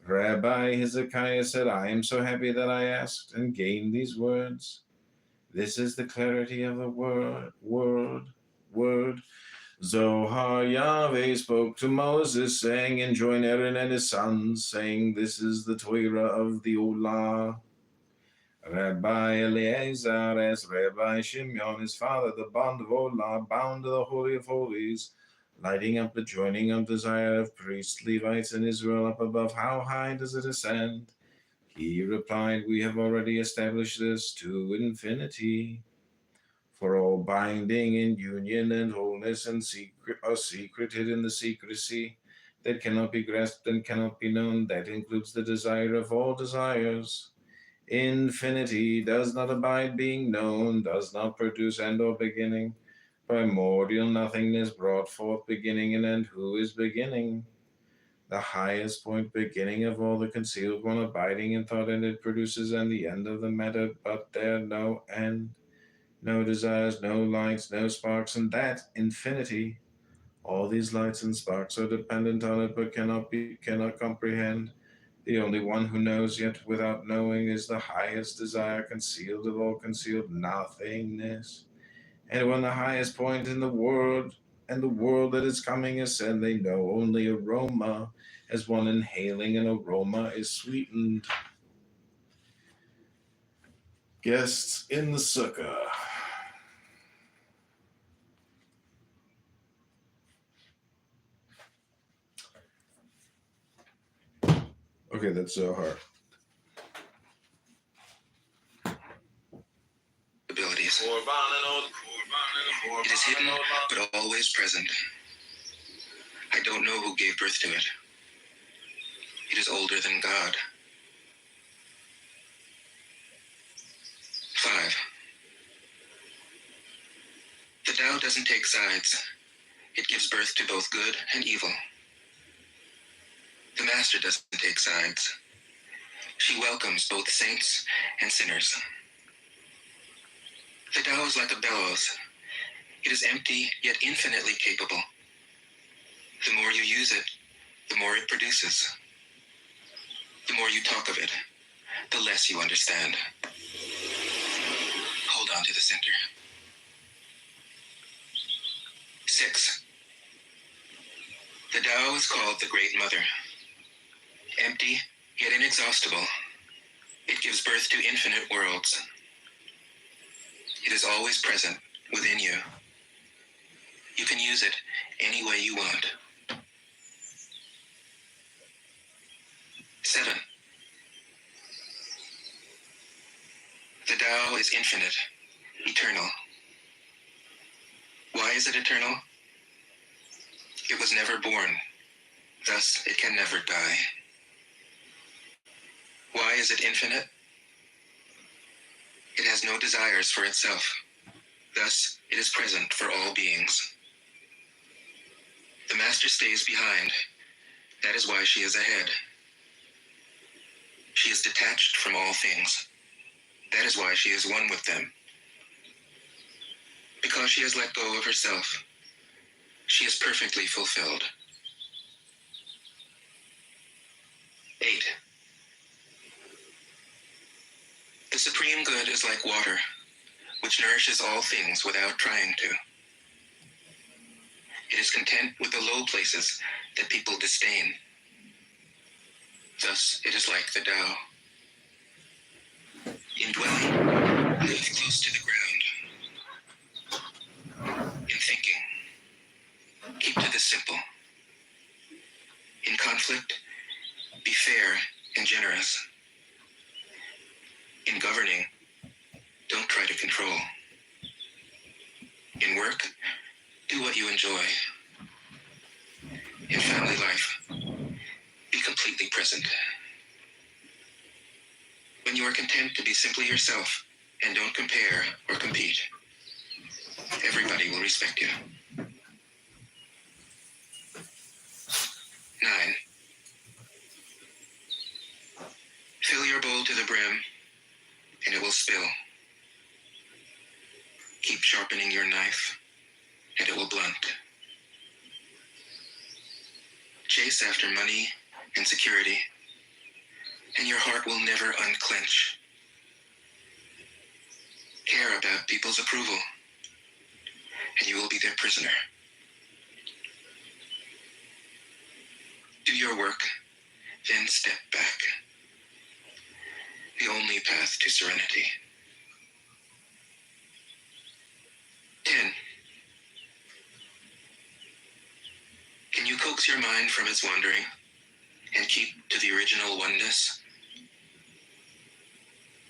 Rabbi Hezekiah said, "I am so happy that I asked and gained these words. This is the clarity of the word. Zohar, Yahweh spoke to Moses, saying, enjoin Aaron and his sons, saying, this is the Torah of the Olah. Rabbi Eliezer asked Rabbi Shimeon, his father, the bond of Olah, bound to the Holy of Holies, lighting up the joining of desire of priests, Levites, and Israel up above. How high does it ascend? He replied, we have already established this to infinity. For all binding and union and wholeness and secret are secreted in the secrecy that cannot be grasped and cannot be known. That includes the desire of all desires. Infinity does not abide being known, does not produce end or beginning. Primordial nothingness brought forth beginning and end. Who is beginning? The highest point, beginning of all the concealed one, abiding in thought, and it produces, and the end of the matter, but there no end. No desires, no lights, no sparks, and that infinity. All these lights and sparks are dependent on it, but cannot comprehend. The only one who knows yet without knowing is the highest desire, concealed of all concealed nothingness. And when the highest point in the world and the world that is coming ascend, they know only aroma, as one inhaling an aroma is sweetened. Guests in the sukkah. Okay, that's Zohar. abilities. It is hidden, but always present. I don't know who gave birth to it. It is older than God. 5. The Tao doesn't take sides. It gives birth to both good and evil. The Master doesn't take sides. She welcomes both saints and sinners. The Tao is like a bellows. It is empty, yet infinitely capable. The more you use it, the more it produces. The more you talk of it, the less you understand. Hold on to the center. 6. The Tao is called the Great Mother. Empty, yet inexhaustible, it gives birth to infinite worlds. It is always present within you. You can use it any way you want. 7. The Tao is infinite, eternal. Why is it eternal? It was never born, thus it can never die. Why is it infinite? It has no desires for itself, thus it is present for all beings. The Master stays behind, that is why she is ahead. She is detached from all things, that is why she is one with them. Because she has let go of herself, she is perfectly fulfilled. 8. The Supreme Good is like water, which nourishes all things without trying to. It is content with the low places that people disdain. Thus, it is like the Tao. Indwelling, live close to the ground. In thinking, keep to the simple. In conflict, be fair and generous. In governing, don't try to control. In work, do what you enjoy. In family life, be completely present. When you are content to be simply yourself and don't compare or compete, everybody will respect you. 9. Fill your bowl to the brim, and it will spill. Keep sharpening your knife, and it will blunt. Chase after money and security, and your heart will never unclench. Care about people's approval, and you will be their prisoner. Do your work, then step back. The only path to serenity. 10. Can you coax your mind from its wandering and keep to the original oneness?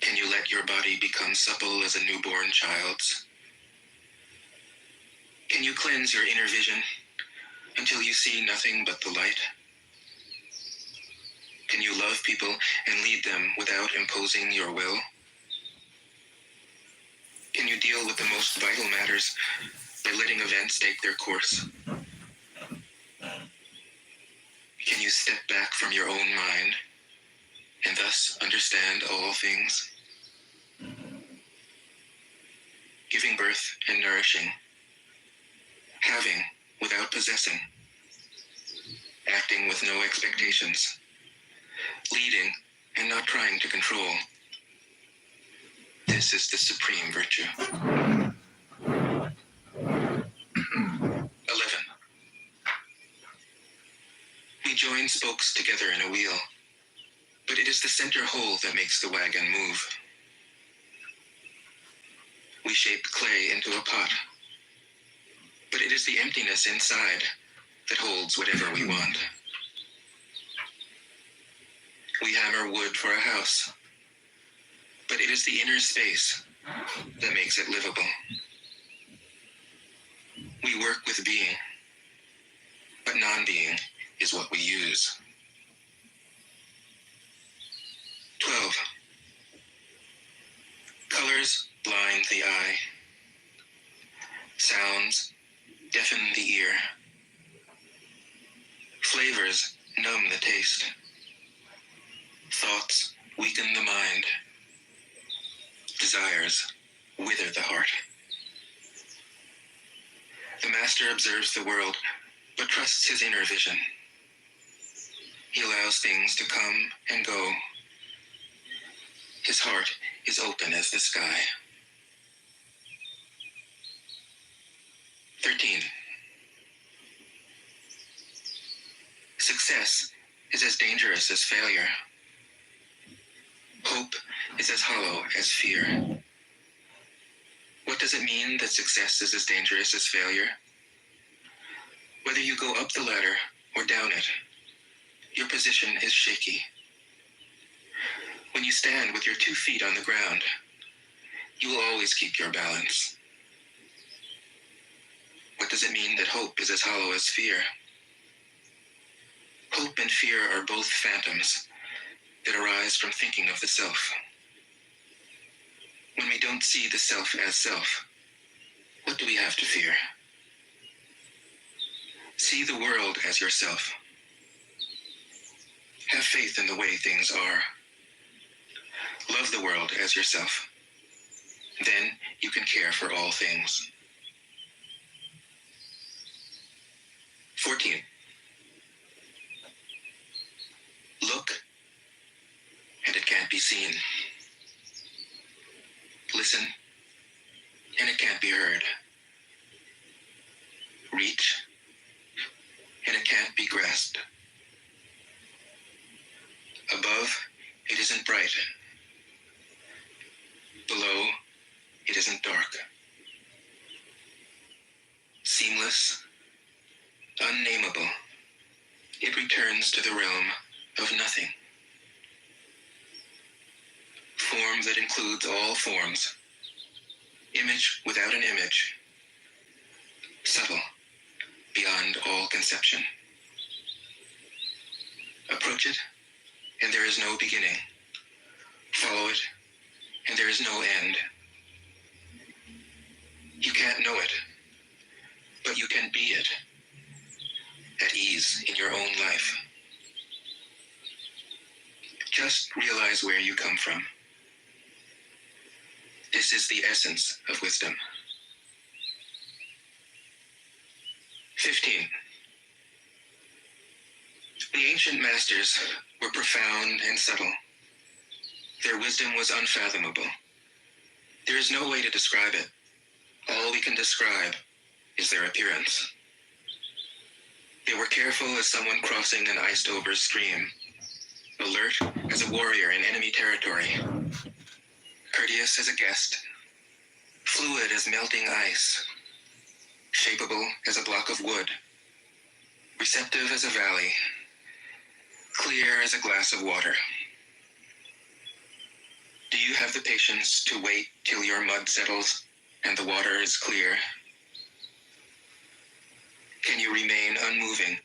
Can you let your body become supple as a newborn child's? Can you cleanse your inner vision until you see nothing but the light? Can you love people and lead them without imposing your will? Can you deal with the most vital matters by letting events take their course? Can you step back from your own mind and thus understand all things? Giving birth and nourishing, having without possessing, acting with no expectations, leading and not trying to control. This is the supreme virtue. 11. We join spokes together in a wheel, but it is the center hole that makes the wagon move. We shape clay into a pot, but it is the emptiness inside that holds whatever we want. We hammer wood for a house, but it is the inner space that makes it livable. We work with being, but non-being is what we use. 12. Colors Colors blind the eye. Sounds deafen the ear. Flavors numb the taste. Thoughts weaken the mind. Desires wither the heart. The master observes the world, but trusts his inner vision. He allows things to come and go. His heart is open as the sky. 13. Success is as dangerous as failure. Hope is as hollow as fear. What does it mean that success is as dangerous as failure? Whether you go up the ladder or down it, your position is shaky. When you stand with your 2 feet on the ground, you will always keep your balance. What does it mean that hope is as hollow as fear? Hope and fear are both phantoms that arise from thinking of the self. When we don't see the self as self, what do we have to fear? See the world as yourself. Have faith in the way things are. Love the world as yourself. Then you can care for all things. 14. Look, and it can't be seen. Listen, and it can't be heard. Reach, and it can't be grasped. Above, it isn't bright. Below, it isn't dark. Seamless, unnameable, it returns to the realm of nothing. Form that includes all forms. Image without an image. Subtle, beyond all conception. Approach it, and there is no beginning. Follow it, and there is no end. You can't know it, but you can be it, at ease in your own life. Just realize where you come from. This is the essence of wisdom. 15. The ancient masters were profound and subtle. Their wisdom was unfathomable. There is no way to describe it. All we can describe is their appearance. They were careful as someone crossing an iced-over stream, alert as a warrior in enemy territory, courteous as a guest, fluid as melting ice, shapeable as a block of wood, receptive as a valley, clear as a glass of water. Do you have the patience to wait till your mud settles and the water is clear? Can you remain unmoving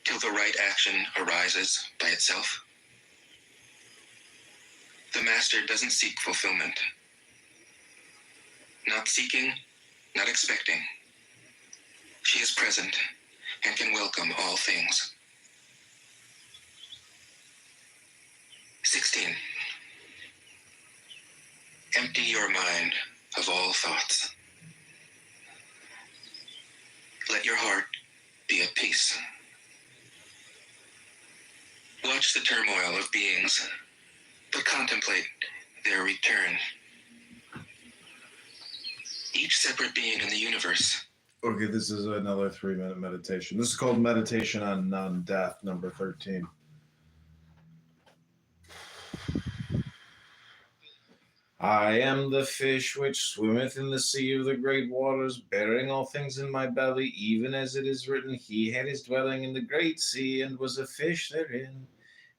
till the right action arises by itself? The master doesn't seek fulfillment. Not seeking, not expecting. She is present and can welcome all things. 16. Empty your mind of all thoughts. Let your heart be at peace. Watch the turmoil of beings, but contemplate their return. Each separate being in the universe. Okay, this is another 3-minute meditation. This is called Meditation on Non-Death, number 13. I am the fish which swimmeth in the sea of the great waters, bearing all things in my belly, even as it is written, he had his dwelling in the great sea, and was a fish therein.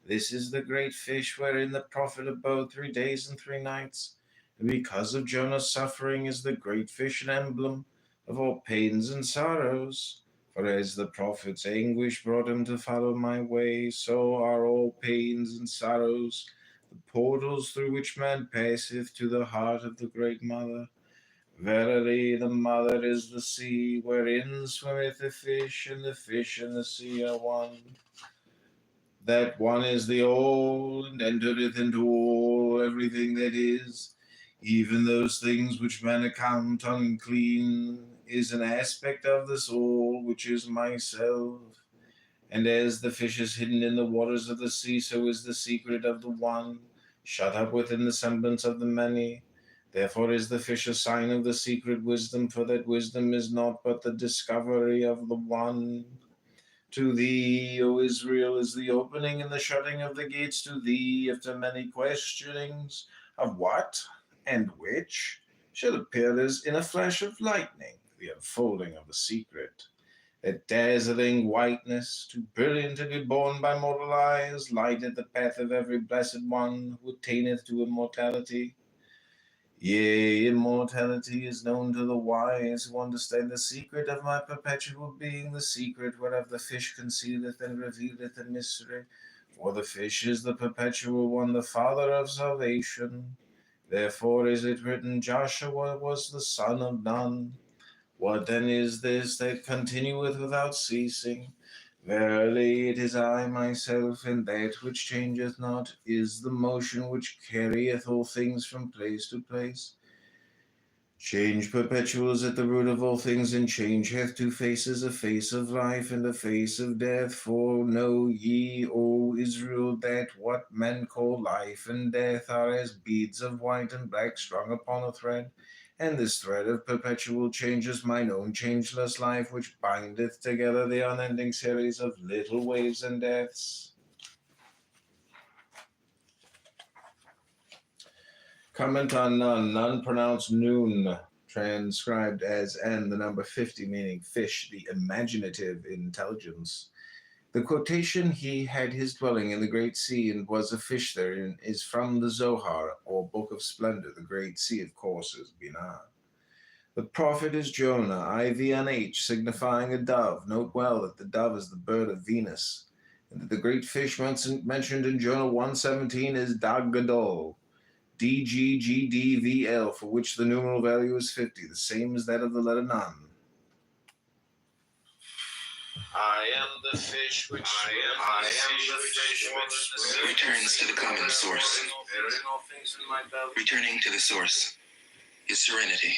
This is the great fish wherein the prophet abode 3 days and 3 nights. And because of Jonah's suffering is the great fish an emblem of all pains and sorrows. For as the prophet's anguish brought him to follow my way, so are all pains and sorrows the portals through which man passeth to the heart of the great mother. Verily, the mother is the sea, wherein swimmeth the fish, and the fish and the sea are one. That one is the all, and entereth into all everything that is, even those things which men account unclean, is an aspect of the soul, which is myself. And as the fish is hidden in the waters of the sea, so is the secret of the one, shut up within the semblance of the many. Therefore is the fish a sign of the secret wisdom, for that wisdom is not but the discovery of the one. To thee, O Israel, is the opening and the shutting of the gates to thee, after many questionings of what and which shall appear as in a flash of lightning, the unfolding of the secret. That dazzling whiteness, too brilliant to be borne by mortal eyes, lighteth the path of every blessed one who attaineth to immortality. Yea, immortality is known to the wise who understand the secret of my perpetual being, the secret whereof the fish concealeth and revealeth the mystery. For the fish is the perpetual one, the father of salvation. Therefore is it written, Joshua was the son of Nun. What then is this that continueth without ceasing? Verily it is I myself, and that which changeth not is the motion which carrieth all things from place to place. Change perpetual is at the root of all things, and change hath two faces, a face of life and a face of death. For know ye, O Israel, that what men call life and death are as beads of white and black strung upon a thread. And this thread of perpetual change is mine own changeless life, which bindeth together the unending series of little waves and deaths. Comment on Nun. Nun pronounced noon, transcribed as N, the number 50, meaning fish, the imaginative intelligence. The quotation, he had his dwelling in the great sea and was a fish therein, is from the Zohar, or Book of Splendor. The great sea, of course, is Binah. The prophet is Jonah, IVNH, signifying a dove. Note well that the dove is the bird of Venus, and that the great fish mentioned in Jonah 1:17 is Dag Gadol, DGGDVL, for which the numeral value is 50, the same as that of the letter Nun. I am the fish which returns to the common source. Returning to the source is serenity.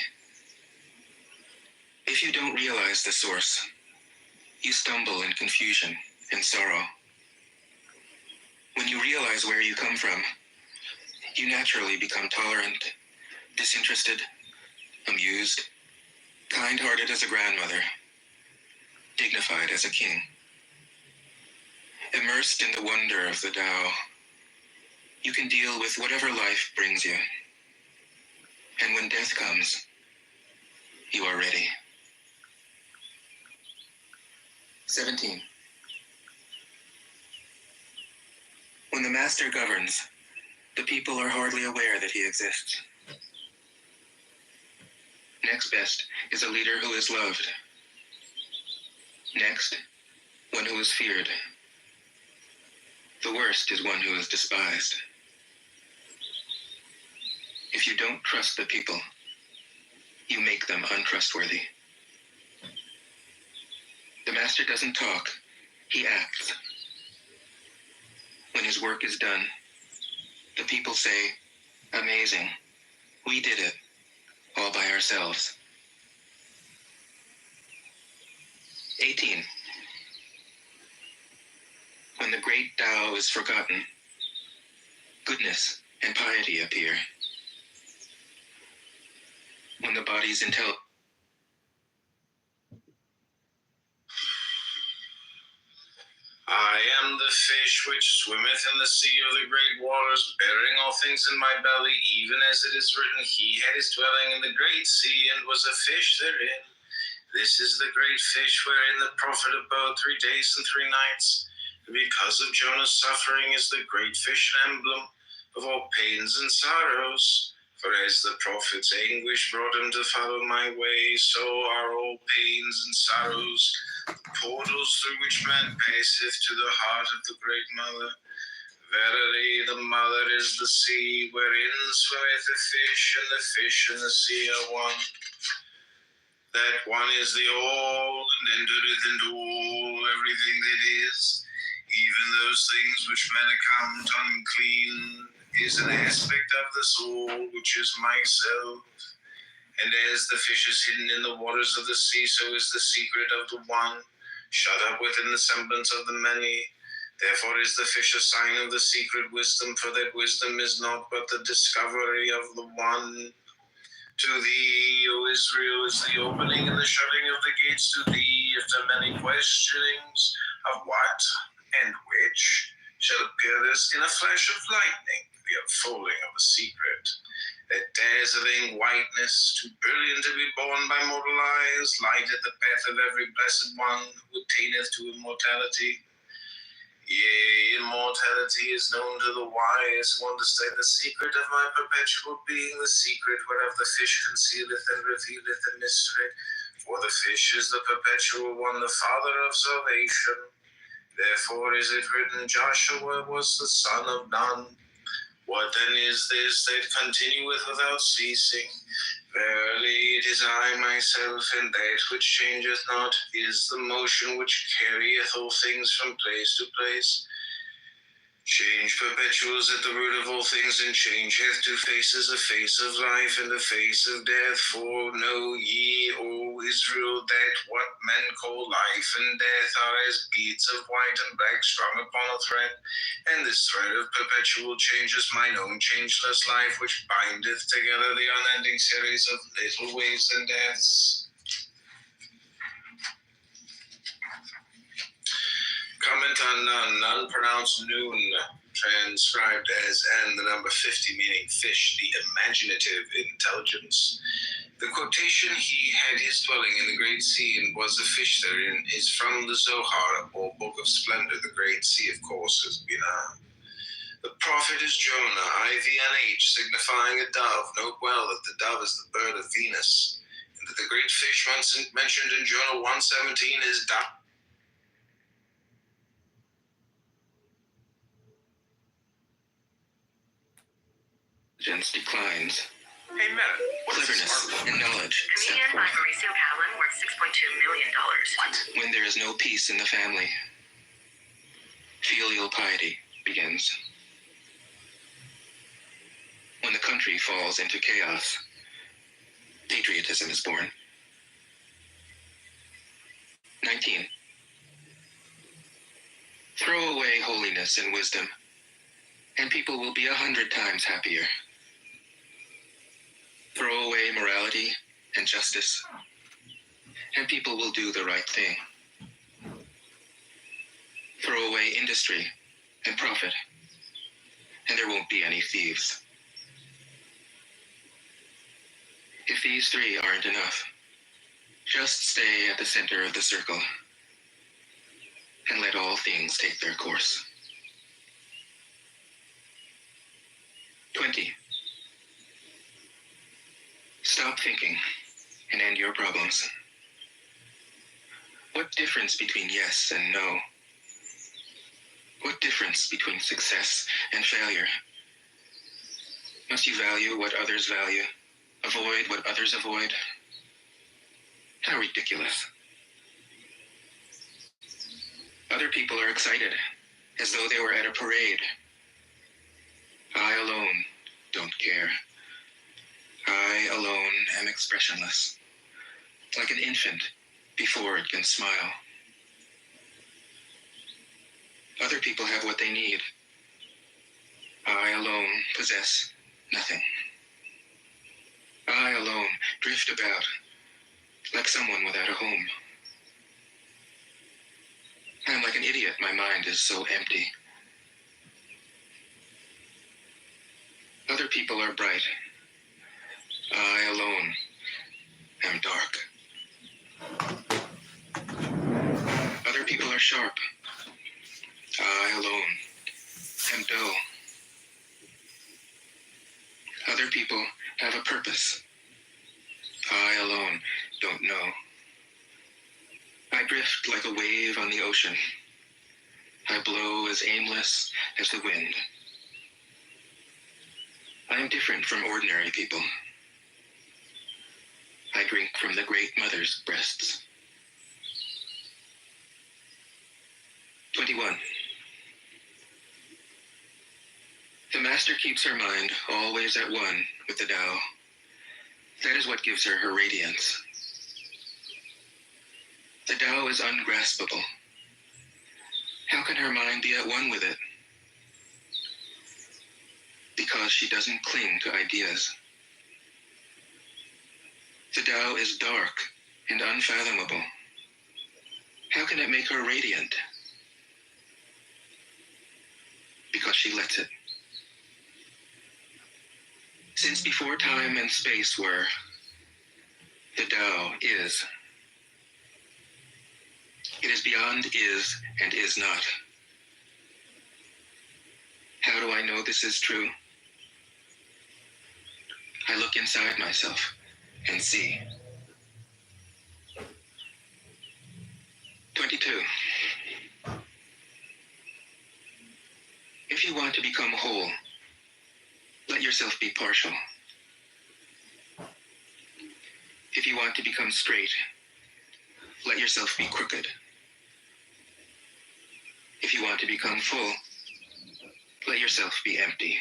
If you don't realize the source, you stumble in confusion and sorrow. When you realize where you come from, you naturally become tolerant, disinterested, amused, kind-hearted as a grandmother, dignified as a king. Immersed in the wonder of the Tao, you can deal with whatever life brings you. And when death comes, you are ready. 17. When the master governs, the people are hardly aware that he exists. Next best is a leader who is loved. Next, one who is feared. The worst is one who is despised. If you don't trust the people, you make them untrustworthy. The master doesn't talk, he acts. When his work is done, the people say, amazing, we did it, all by ourselves. 18. When the great Tao is forgotten, goodness and piety appear. When the body's intelligent, I am the fish which swimmeth in the sea of the great waters, bearing all things in my belly, even as it is written, he had his dwelling in the great sea, and was a fish therein. This is the great fish wherein the prophet abode 3 days and 3 nights. And because of Jonah's suffering is the great fish an emblem of all pains and sorrows. For as the prophet's anguish brought him to follow my way, so are all pains and sorrows the portals through which man passeth to the heart of the great mother. Verily, the mother is the sea, wherein swimmeth the fish, and the fish and the sea are one. That one is the all, and entereth into all everything that is, even those things which men account unclean, is an aspect of the soul, which is myself. And as the fish is hidden in the waters of the sea, so is the secret of the one, shut up within the semblance of the many. Therefore is the fish a sign of the secret wisdom, for that wisdom is not but the discovery of the one. To thee, O Israel, is the opening and the shutting of the gates to thee, after many questionings of what and which shall appear this in a flash of lightning, the unfolding of the secret. That dazzling whiteness, too brilliant to be borne by mortal eyes, lighteth the path of every blessed one who attaineth to immortality. Yea, immortality is known to the wise who understand the secret of my perpetual being, the secret whereof the fish concealeth and revealeth the mystery. For the fish is the perpetual one, the father of salvation. Therefore is it written, Joshua was the son of Nun. What then is this that continueth without ceasing? Verily, it is I myself, and that which changeth not is the motion which carrieth all things from place to place. Change perpetual is at the root of all things, and change hath two faces, a face of life and a face of death. For know ye, O Israel, that what men call life and death are as beads of white and black strung upon a thread. And this thread of perpetual change is mine own changeless life, which bindeth together the unending series of little waves and deaths. Comment on Nun. Nun pronounced noon, transcribed as and the number 50, meaning fish, the imaginative intelligence. The quotation, he had his dwelling in the great sea and was a fish therein, is from the Zohar, or Book of Splendor. The great sea, of course, is Binah. The prophet is Jonah, IVNH, signifying a dove. Note well that the dove is the bird of Venus, and that the great fish mentioned in Jonah 1:17 is Dab. Declines. Hey, Matt, what's this Cleverness artwork? and knowledge step Comedian by forth. Mauricio Callan worth $6.2 million. What? When there is no peace in the family, filial piety begins. When the country falls into chaos, patriotism is born. 19. Throw away holiness and wisdom, and people will be 100 times happier. Throw away morality and justice, and people will do the right thing. Throw away industry and profit, and there won't be any thieves. If these three aren't enough, just stay at the center of the circle and let all things take their course. 20. Stop thinking and end your problems. What difference between yes and no? What difference between success and failure? Must you value what others value? Avoid what others avoid? How ridiculous. Other people are excited, as though they were at a parade. I alone don't care. I alone am expressionless, like an infant before it can smile. Other people have what they need. I alone possess nothing. I alone drift about, like someone without a home. I'm like an idiot. My mind is so empty. Other people are bright. I alone am dark. Other people are sharp. I alone am dull. Other people have a purpose. I alone don't know. I drift like a wave on the ocean. I blow as aimless as the wind. I am different from ordinary people. I drink from the Great Mother's breasts. 21. The Master keeps her mind always at one with the Tao. That is what gives her her radiance. The Tao is ungraspable. How can her mind be at one with it? Because she doesn't cling to ideas. The Tao is dark and unfathomable. How can it make her radiant? Because she lets it. Since before time and space were, the Tao is. It is beyond is and is not. How do I know this is true? I look inside myself and see. 22. If you want to become whole, let yourself be partial. If you want to become straight, let yourself be crooked. If you want to become full, let yourself be empty.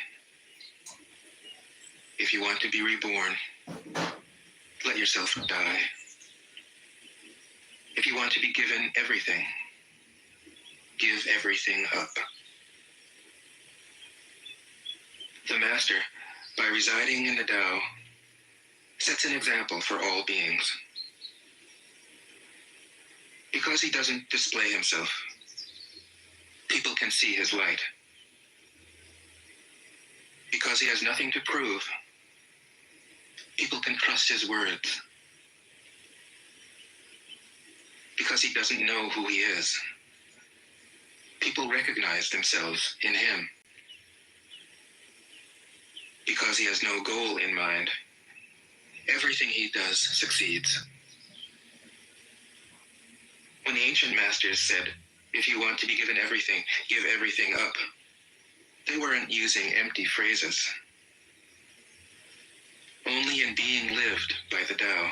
If you want to be reborn, let yourself die. If you want to be given everything, give everything up. The Master, by residing in the Tao, sets an example for all beings. Because he doesn't display himself, people can see his light. Because he has nothing to prove, people can trust his words. Because he doesn't know who he is, people recognize themselves in him. Because he has no goal in mind, everything he does succeeds. When the ancient masters said, if you want to be given everything, give everything up, they weren't using empty phrases. Only in being lived by the Tao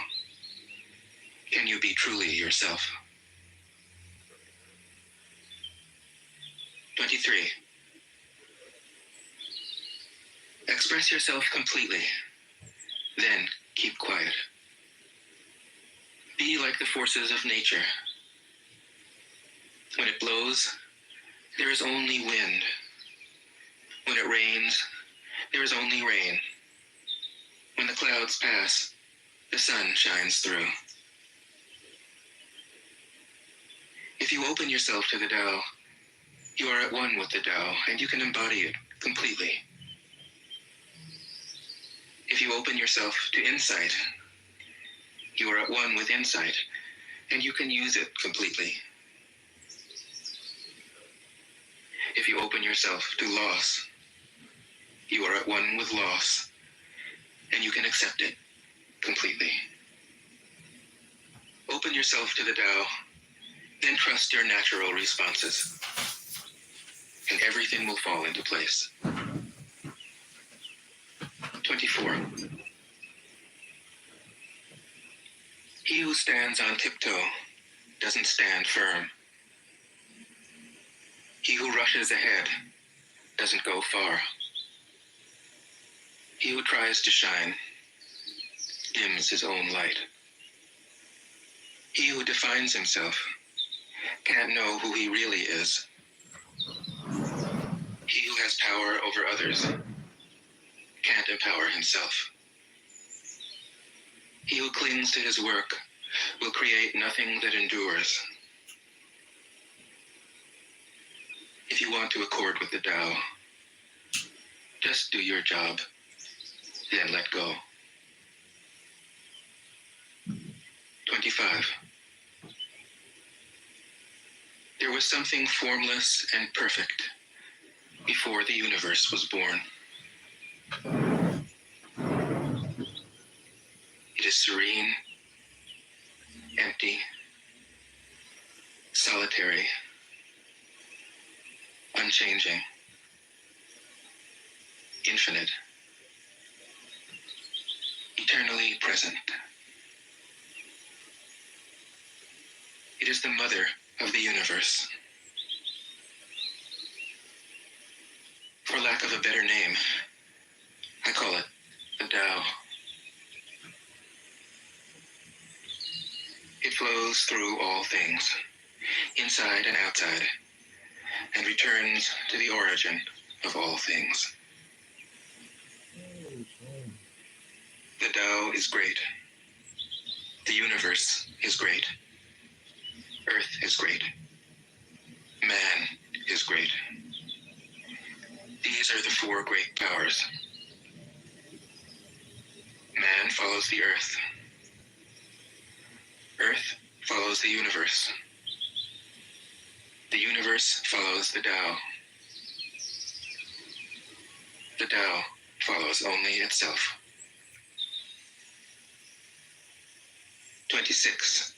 can you be truly yourself. 23. Express yourself completely, then keep quiet. Be like the forces of nature. When it blows, there is only wind. When it rains, there is only rain. When the clouds pass, the sun shines through. If you open yourself to the Tao, you are at one with the Tao, and you can embody it completely. If you open yourself to insight, you are at one with insight, and you can use it completely. If you open yourself to loss, you are at one with loss, and you can accept it completely. Open yourself to the Tao, then trust your natural responses, and everything will fall into place. 24. He who stands on tiptoe doesn't stand firm. He who rushes ahead doesn't go far. He who tries to shine dims his own light. He who defines himself can't know who he really is. He who has power over others can't empower himself. He who clings to his work will create nothing that endures. If you want to accord with the Tao, just do your job, then let go. 25. There was something formless and perfect before the universe was born. It is serene, empty, solitary, unchanging, infinite, eternally present. It is the mother of the universe. For lack of a better name, I call it the Tao. It flows through all things, inside and outside, and returns to the origin of all things. The Tao is great. The universe is great. Earth is great. Man is great. These are the four great powers. Man follows the earth. Earth follows the universe. The universe follows the Tao. The Tao follows only itself. 26.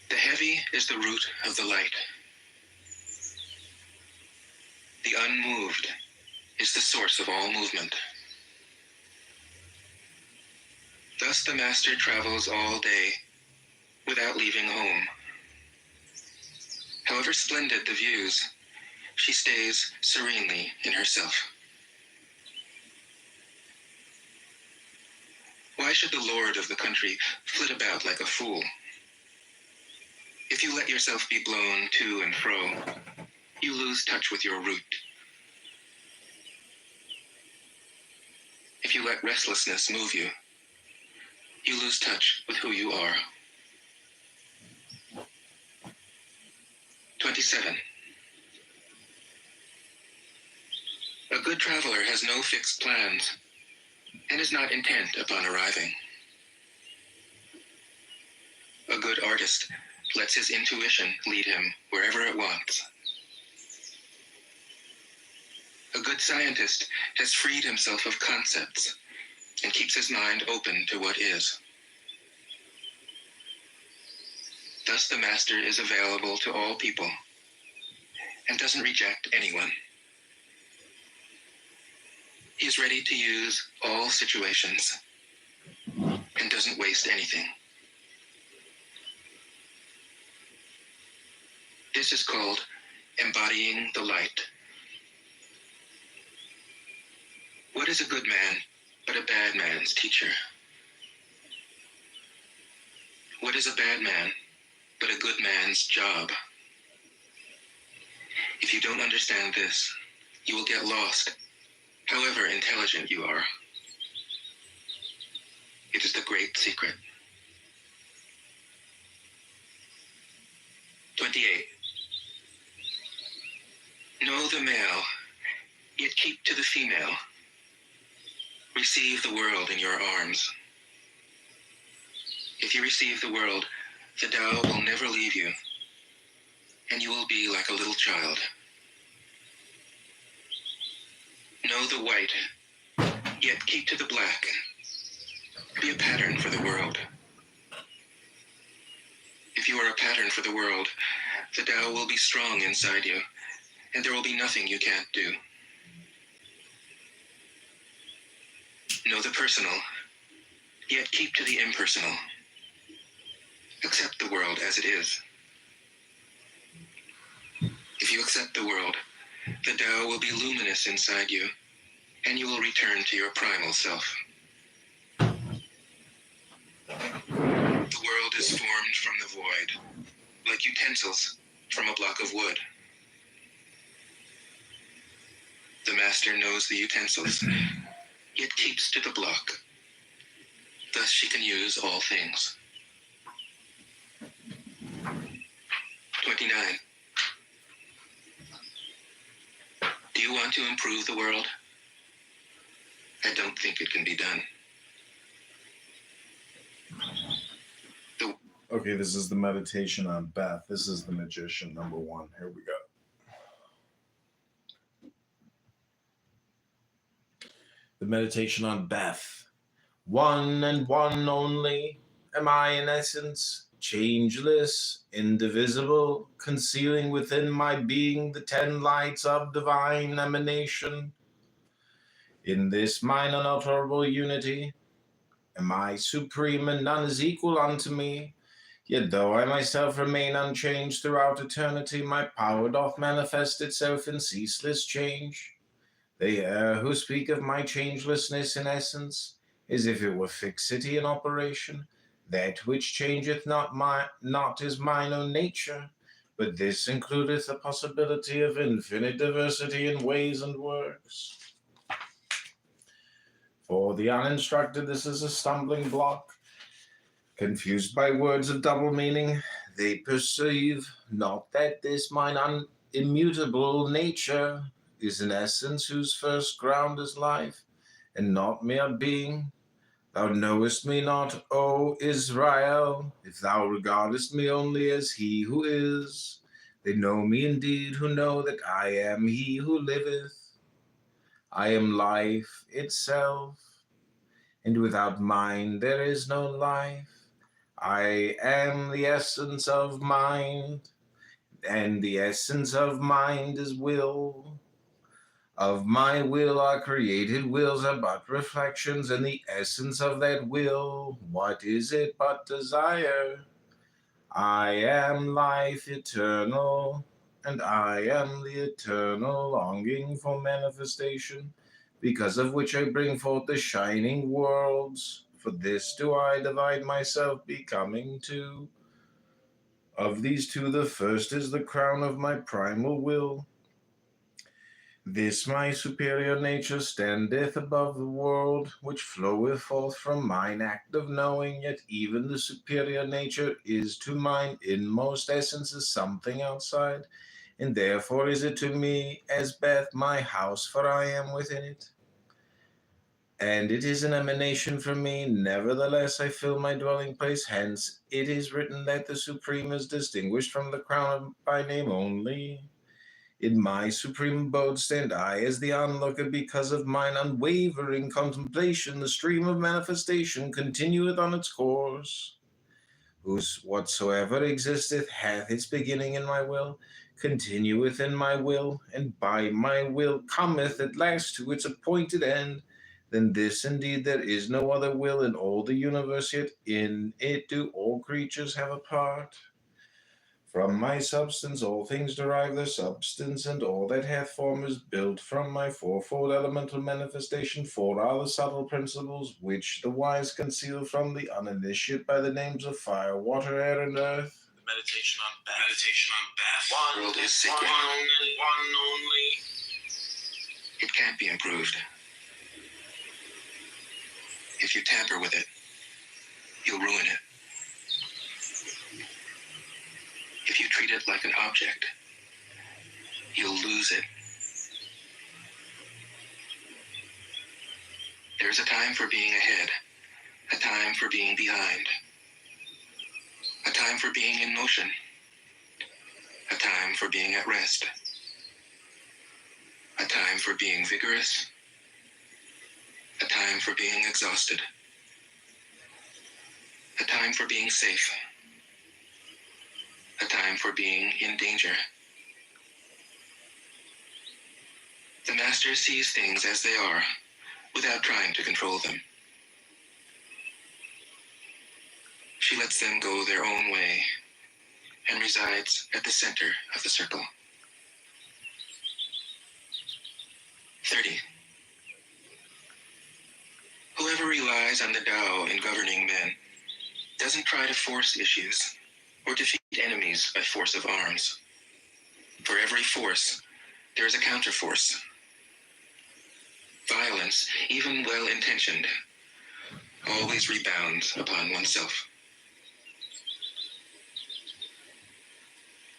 The heavy is the root of the light. The unmoved is the source of all movement. Thus the master travels all day without leaving home. However splendid the views, she stays serenely in herself. Why should the lord of the country flit about like a fool? If you let yourself be blown to and fro, you lose touch with your root. If you let restlessness move you, you lose touch with who you are. 27. A good traveler has no fixed plans and is not intent upon arriving. A good artist lets his intuition lead him wherever it wants. A good scientist has freed himself of concepts and keeps his mind open to what is. Thus the master is available to all people and doesn't reject anyone. He is ready to use all situations and doesn't waste anything. This is called embodying the light. What is a good man but a bad man's teacher? What is a bad man but a good man's job? If you don't understand this, you will get lost, however intelligent you are. It is the great secret. 28. Know the male, yet keep to the female. Receive the world in your arms. If you receive the world, the Tao will never leave you, and you will be like a little child. Know the white, yet keep to the black. Be a pattern for the world. If you are a pattern for the world, the Tao will be strong inside you, and there will be nothing you can't do. Know the personal, yet keep to the impersonal. Accept the world as it is. If you accept the world, the Tao will be luminous inside you, and you will return to your primal self. The world is formed from the void, like utensils from a block of wood. The master knows the utensils, yet keeps to the block. Thus she can use all things. 29. Do you want to improve the world? I don't think it can be done. Okay, this is the meditation on Beth. This is the magician number 1. Here we go. The meditation on Beth. One and one only am I in essence, changeless, indivisible, concealing within my being the 10 lights of divine emanation. In this mine unalterable unity, am I supreme and none is equal unto me. Yet though I myself remain unchanged throughout eternity, my power doth manifest itself in ceaseless change. They err who speak of my changelessness in essence, as if it were fixity in operation. That which changeth not is mine own nature, but this includeth the possibility of infinite diversity in ways and works. For the uninstructed this is a stumbling block. Confused by words of double meaning, they perceive not that this mine immutable nature is an essence whose first ground is life, and not mere being. Thou knowest me not, O Israel, if thou regardest me only as he who is. They know me indeed who know that I am he who liveth. I am life itself, and without mind there is no life. I am the essence of mind, and the essence of mind is will. Of my will are created wills are but reflections, and the essence of that will, what is it but desire? I am life eternal, and I am the eternal longing for manifestation, because of which I bring forth the shining worlds. For this do I divide myself, becoming two. Of these two, the first is the crown of my primal will. This my superior nature standeth above the world, which floweth forth from mine act of knowing, yet even the superior nature is to mine inmost essence as something outside, and therefore is it to me as Beth my house, for I am within it. And it is an emanation from me, nevertheless I fill my dwelling place, hence it is written that the Supreme is distinguished from the crown by name only. In my supreme abode stand I as the onlooker, because of mine unwavering contemplation the stream of manifestation continueth on its course. Whatsoever existeth hath its beginning in my will, continueth in my will, and by my will cometh at last to its appointed end. Then this indeed there is no other will in all the universe, yet in it do all creatures have a part. From my substance all things derive their substance, and all that hath form is built from my fourfold elemental manifestation. Four are the subtle principles, which the wise conceal from the uninitiate by the names of fire, water, air, and earth. The meditation on Beth. The world is sacred. One only. It can't be improved. If you tamper with it, you'll ruin it. If you treat it like an object, you'll lose it. There's a time for being ahead, a time for being behind, a time for being in motion, a time for being at rest, a time for being vigorous, a time for being exhausted, a time for being safe, a time for being in danger. The Master sees things as they are, without trying to control them. She lets them go their own way and resides at the center of the circle. 30. Whoever relies on the Tao in governing men doesn't try to force issues or defeat enemies by force of arms. For every force, there is a counterforce. Violence, even well-intentioned, always rebounds upon oneself.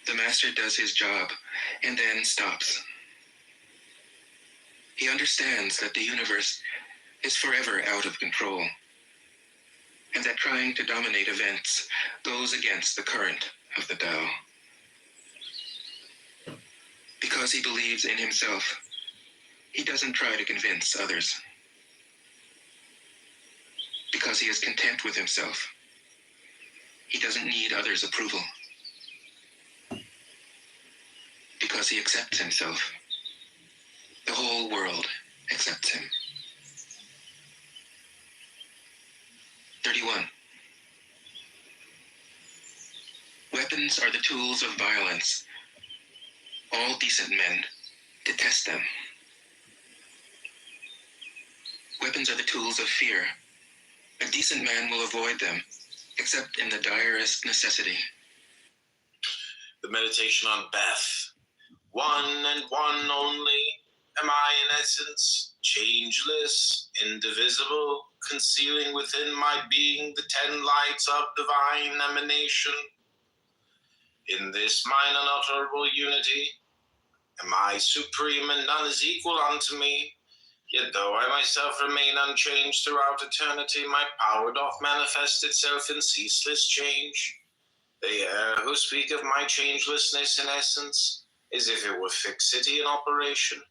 The Master does his job and then stops. He understands that the universe is forever out of control, and that trying to dominate events goes against the current of the Tao. Because he believes in himself, he doesn't try to convince others. Because he is content with himself, He doesn't need others' approval because he accepts himself. The whole world accepts him. 31. Weapons are the tools of violence. All decent men detest them. Weapons are the tools of fear. A decent man will avoid them, except in the direst necessity. The meditation on Beth. One and one only am I in essence, changeless, indivisible, concealing within my being the 10 lights of divine emanation. In this mine unutterable unity am I supreme, and none is equal unto me. Yet though I myself remain unchanged throughout eternity, my power doth manifest itself in ceaseless change. They err who speak of my changelessness in essence, as if it were fixity in operation.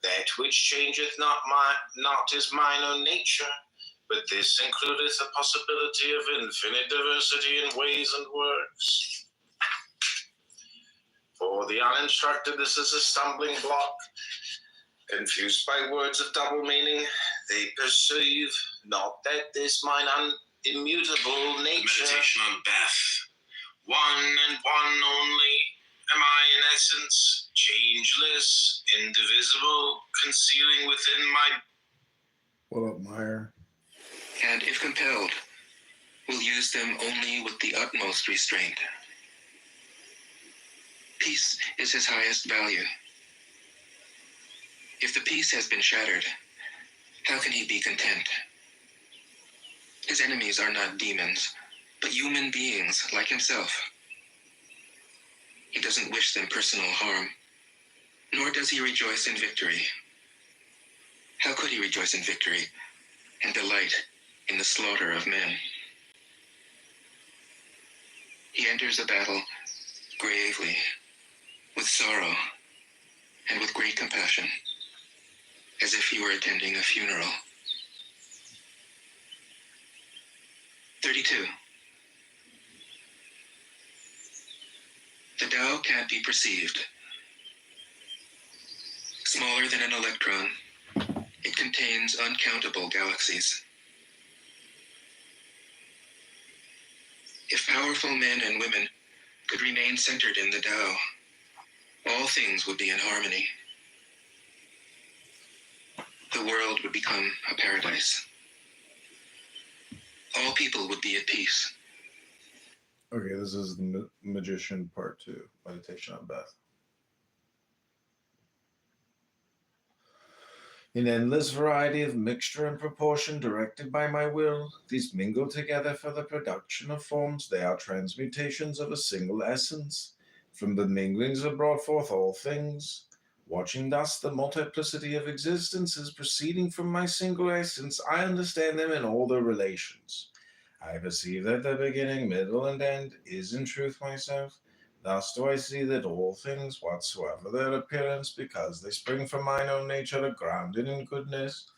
That which changeth not is mine own nature, but this includeth the possibility of infinite diversity in ways and works. For the uninstructed this is a stumbling block. Confused by words of double meaning, they perceive not that this mine immutable nature. Meditation on Beth. One and one only am I in essence, changeless, indivisible, concealing within my... What up, Meyer? And if compelled, will use them only with the utmost restraint. Peace is his highest value. If the peace has been shattered, how can he be content? His enemies are not demons, but human beings like himself. He doesn't wish them personal harm, nor does he rejoice in victory. How could he rejoice in victory and delight in the slaughter of men? He enters the battle gravely, with sorrow, and with great compassion, as if he were attending a funeral. 32. The Tao can't be perceived. Smaller than an electron, it contains uncountable galaxies. If powerful men and women could remain centered in the Tao, all things would be in harmony. The world would become a paradise. All people would be at peace. Okay, this is the Magician Part 2, Meditation on Beth. In endless variety of mixture and proportion directed by my will, these mingle together for the production of forms. They are transmutations of a single essence. From the minglings are brought forth all things. Watching thus the multiplicity of existences proceeding from my single essence, I understand them in all their relations. I perceive that the beginning, middle, and end is in truth myself. Thus do I see that all things, whatsoever their appearance, because they spring from mine own nature, are grounded in goodness.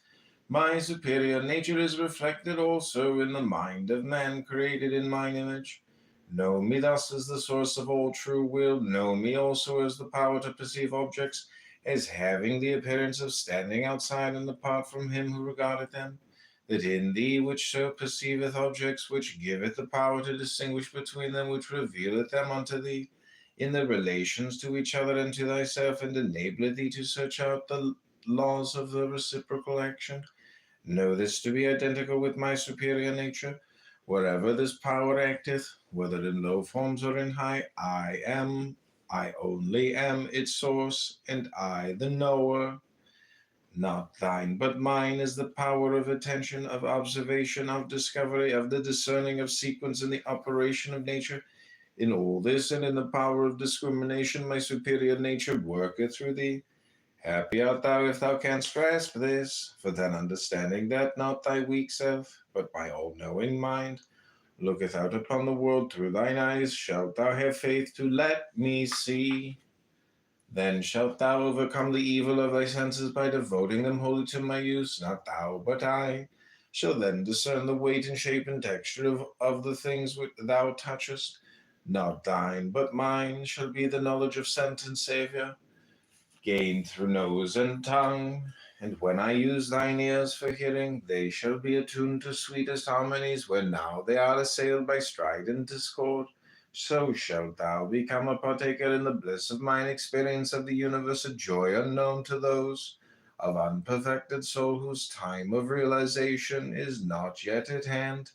My superior nature is reflected also in the mind of man created in mine image. Know me thus as the source of all true will. Know me also as the power to perceive objects, as having the appearance of standing outside and apart from him who regardeth them. That in thee which so perceiveth objects, which giveth the power to distinguish between them, which revealeth them unto thee, in the relations to each other and to thyself, and enableth thee to search out the laws of the reciprocal action. Know this to be identical with my superior nature. Wherever this power acteth, whether in low forms or in high, I only am its source, and I the knower. Not thine, but mine is the power of attention, of observation, of discovery, of the discerning of sequence in the operation of nature. In all this, and in the power of discrimination, my superior nature worketh through thee. Happy art thou if thou canst grasp this, for then understanding that not thy weak self, but my all-knowing mind, looketh out upon the world through thine eyes, shalt thou have faith to let me see. Then shalt thou overcome the evil of thy senses by devoting them wholly to my use. Not thou, but I, shall then discern the weight and shape and texture of the things which thou touchest. Not thine, but mine, shall be the knowledge of scent and savour, gained through nose and tongue. And when I use thine ears for hearing, they shall be attuned to sweetest harmonies, where now they are assailed by strident discord. So shalt thou become a partaker in the bliss of mine experience of the universe, a joy unknown to those of unperfected soul whose time of realization is not yet at hand.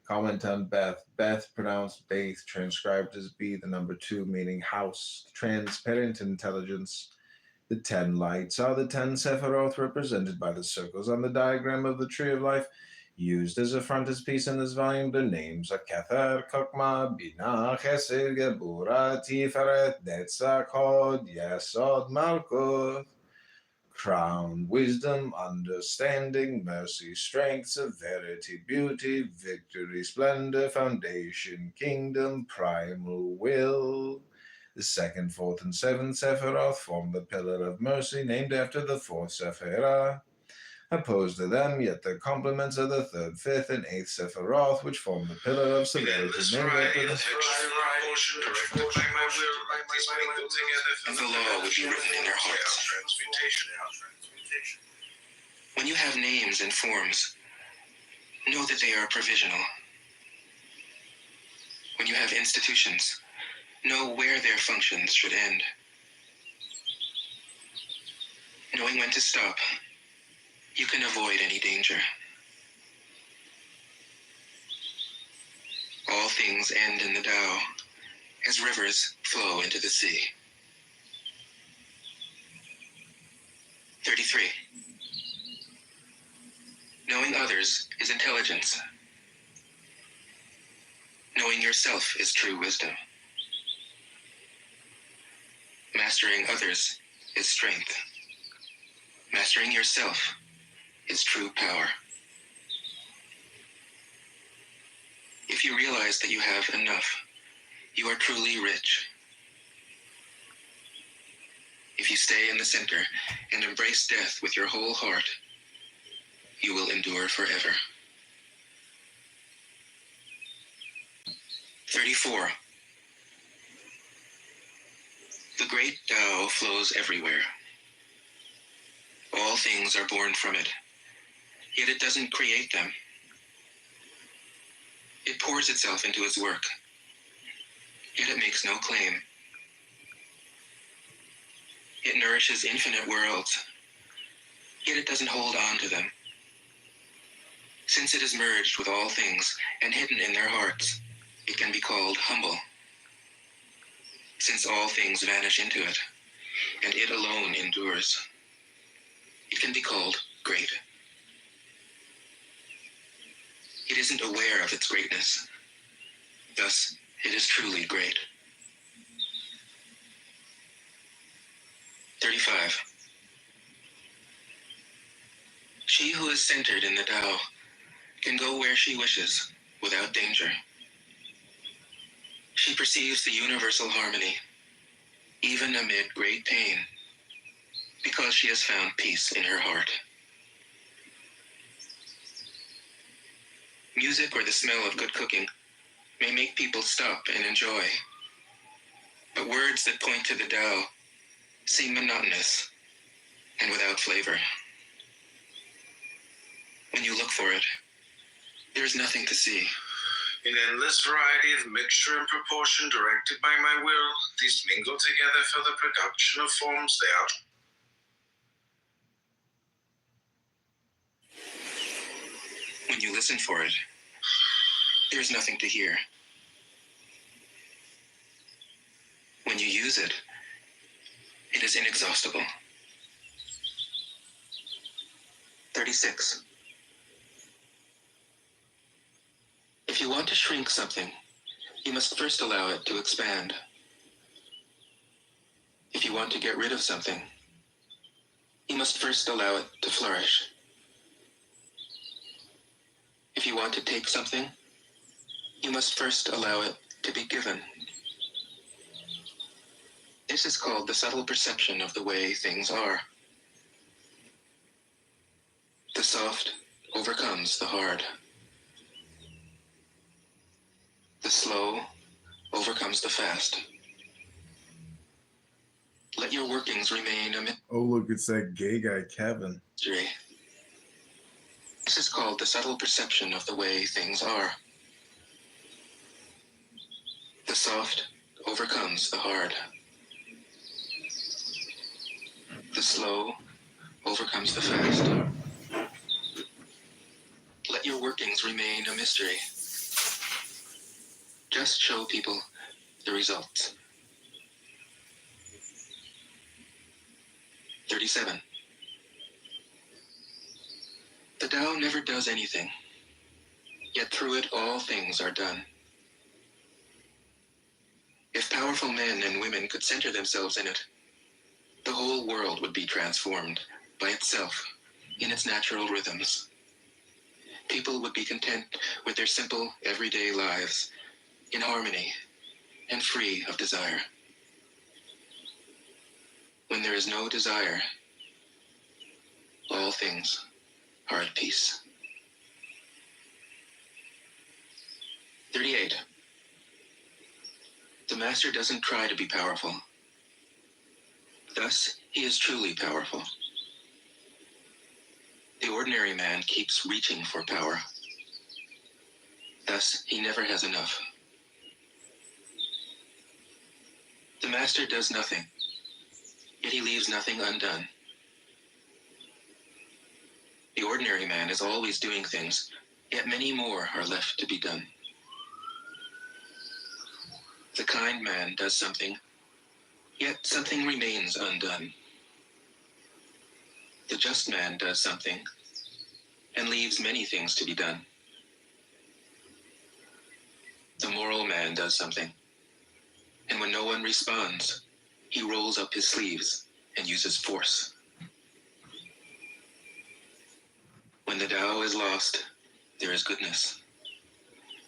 Comment on Beth. Beth, pronounced Baith, transcribed as B, the number 2, meaning house. Transparent intelligence. The 10 lights are the 10 Sephiroth, represented by the circles on the diagram of the Tree of Life. Used as a frontispiece in this volume, their names are Kether, Kokma, Binah, Chesed, Gebura, Tiferet, Netzach, Hod, Yesod, Malkuth. Crown, wisdom, understanding, mercy, strength, severity, beauty, victory, splendor, foundation, kingdom, primal will. The second, fourth, and seventh Sephiroth form the pillar of mercy, named after the fourth Sephirah. Opposed to them, yet the complements of the third, fifth, and eighth Sephiroth, which form the pillar of severity, named after the proportion directed by my will, these mingled together for And the law would be written in their hearts. transmutation. When you have names and forms, know that they are provisional. When you have institutions, know where their functions should end. Knowing when to stop, you can avoid any danger. All things end in the Tao, as rivers flow into the sea. 33. Knowing others is intelligence. Knowing yourself is true wisdom. Mastering others is strength. Mastering yourself is true power. If you realize that you have enough, you are truly rich. If you stay in the center and embrace death with your whole heart, you will endure forever. 34. The great Tao flows everywhere. All things are born from it, yet it doesn't create them. It pours itself into its work, yet it makes no claim. It nourishes infinite worlds, yet it doesn't hold on to them. Since it is merged with all things and hidden in their hearts, it can be called humble. Since all things vanish into it, and it alone endures, it can be called great. It isn't aware of its greatness. Thus, it is truly great. 35. She who is centered in the Tao can go where she wishes without danger. She perceives the universal harmony, even amid great pain, because she has found peace in her heart. Music or the smell of good cooking may make people stop and enjoy, but words that point to the Tao seem monotonous and without flavor. When you look for it, there is nothing to see. In endless variety of mixture and proportion directed by my will, these mingle together for the production of forms they are. When you listen for it, there is nothing to hear. When you use it, it is inexhaustible. 36. If you want to shrink something, you must first allow it to expand. If you want to get rid of something, you must first allow it to flourish. If you want to take something, you must first allow it to be given. This is called the subtle perception of the way things are. The soft, overcomes the hard. The slow overcomes the fast. Let your workings remain a Oh, look, it's that gay guy, Kevin. mystery. This is called the subtle perception of the way things are. The soft overcomes the hard. The slow overcomes the fast. Let your workings remain a mystery. Just show people the results. 37. The Tao never does anything, yet through it all things are done. If powerful men and women could center themselves in it, the whole world would be transformed by itself in its natural rhythms. People would be content with their simple, everyday lives, in harmony and free of desire. When there is no desire, all things are at peace. 38. The master doesn't try to be powerful. Thus, he is truly powerful. The ordinary man keeps reaching for power. Thus, he never has enough. The master does nothing, yet he leaves nothing undone. The ordinary man is always doing things, yet many more are left to be done. The kind man does something, yet something remains undone. The just man does something, and leaves many things to be done. The moral man does something, and when no one responds, he rolls up his sleeves and uses force. When the Tao is lost, there is goodness.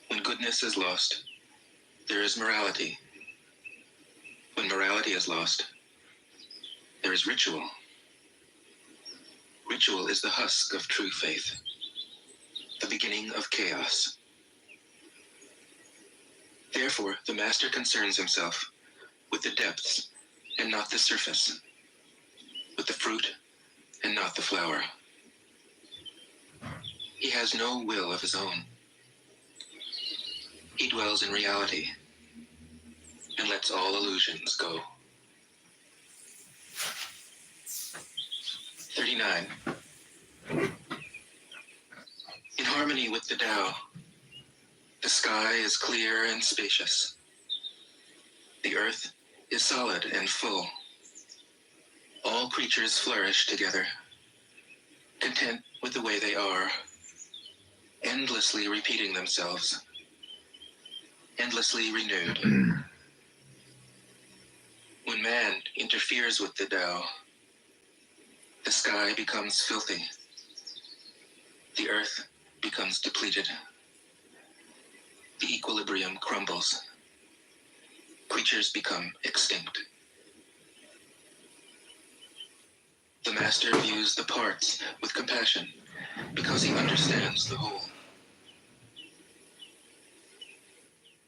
When goodness is lost, there is morality. When morality is lost, there is ritual. Ritual is the husk of true faith, the beginning of chaos. Therefore, the master concerns himself with the depths and not the surface, with the fruit and not the flower. He has no will of his own. He dwells in reality and lets all illusions go. 39. In harmony with the Tao, the sky is clear and spacious. The earth is solid and full. All creatures flourish together, content with the way they are, endlessly repeating themselves, endlessly renewed. When man interferes with the Tao, the sky becomes filthy. The earth becomes depleted. The equilibrium crumbles. Creatures become extinct. The master views the parts with compassion because he understands the whole.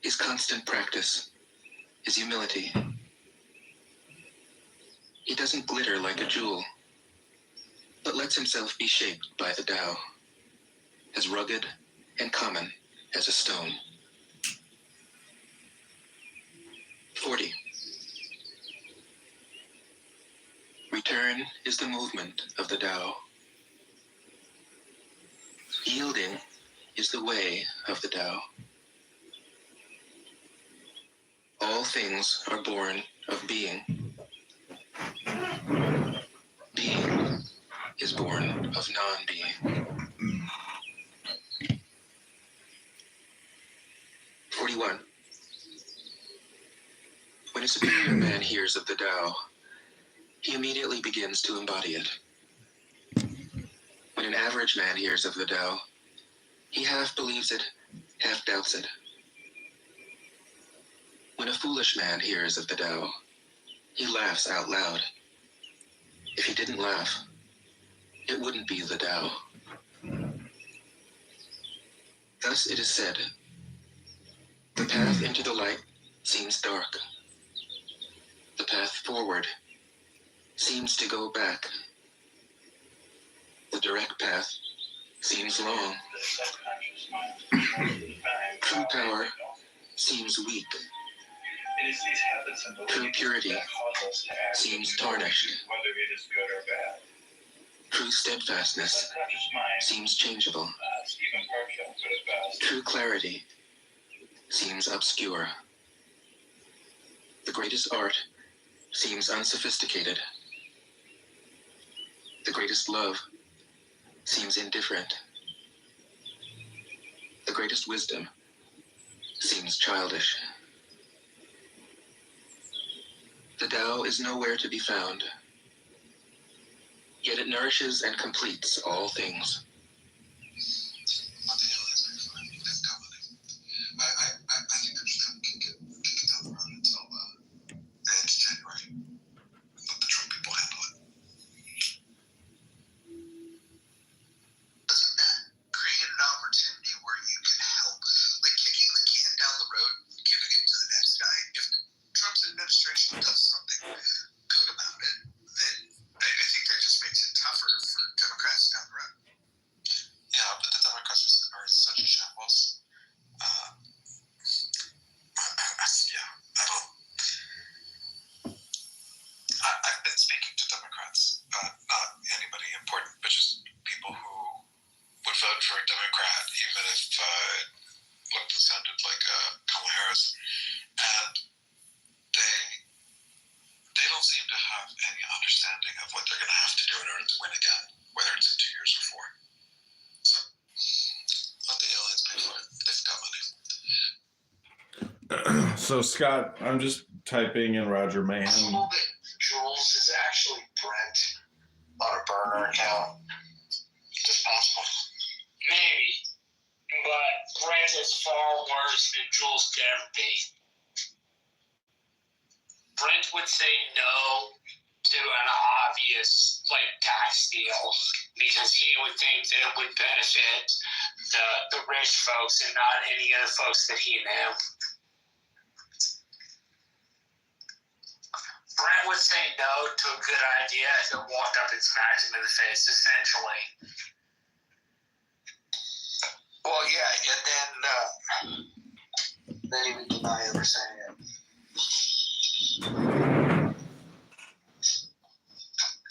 His constant practice is humility. He doesn't glitter like a jewel, but lets himself be shaped by the Tao, as rugged and common as a stone. 40. Return is the movement of the Tao. Yielding is the way of the Tao. All things are born of being. Being is born of non-being. 41. When a superior man hears of the Tao, he immediately begins to embody it. When an average man hears of the Tao, he half believes it, half doubts it. When a foolish man hears of the Tao, he laughs out loud. If he didn't laugh, it wouldn't be the Tao. Thus it is said, the path into the light seems dark. The path forward seems to go back. The direct path seems long. True power seems weak. True purity seems tarnished. True steadfastness seems changeable. True clarity seems obscure. The greatest art seems unsophisticated. The greatest love seems indifferent. The greatest wisdom seems childish. The Tao is nowhere to be found, yet it nourishes and completes all things. I think they're just going to kick it down the road until the end of January. Let the Trump people handle it. Doesn't that create an opportunity where you can help, like kicking the can down the road, giving it to the next guy? If Trump's administration does something good about it, then I think that just makes it tougher for Democrats down the road. Yeah, but the Democrats are such a shambles. I've been speaking to Democrats, not anybody important, but just people who would vote for a Democrat, even if it looked and sounded like Kamala Harris, and they don't seem to have any understanding of what they're going to have to do in order to win again, whether it's in 2 years or 4. So let the aliens pay for it. They've got money. So Scott, I'm just typing in Roger Mayhem. Possible that Jules is actually Brent on a burner account. Just possible. Maybe, but Brent is far worse than Jules could ever be. Brent would say no to an obvious tax deal because he would think that it would benefit the rich folks and not any of the folks that he knew. Brent would say no to a good idea if it walked up and smacked him in the face, essentially. Well, yeah, and then he would deny ever saying it.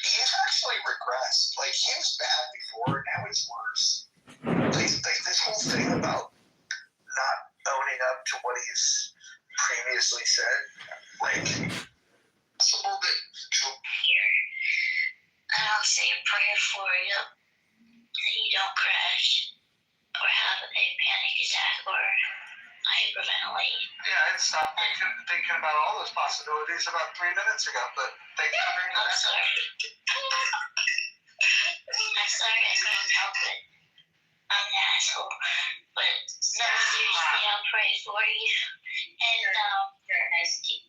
He's actually regressed. Like, he was bad before, now he's worse. Like this whole thing about not owning up to what he's previously said, possible that I'll say a prayer for you that you don't crash or have a panic attack or hyperventilate. Yeah, I'd stopped thinking about all those possibilities about 3 minutes ago, but thank you for bringing I'm that up. sorry. I'm sorry, I couldn't help it. I'm an asshole. But no, seriously, I'll pray for you. And, you're a nice kid.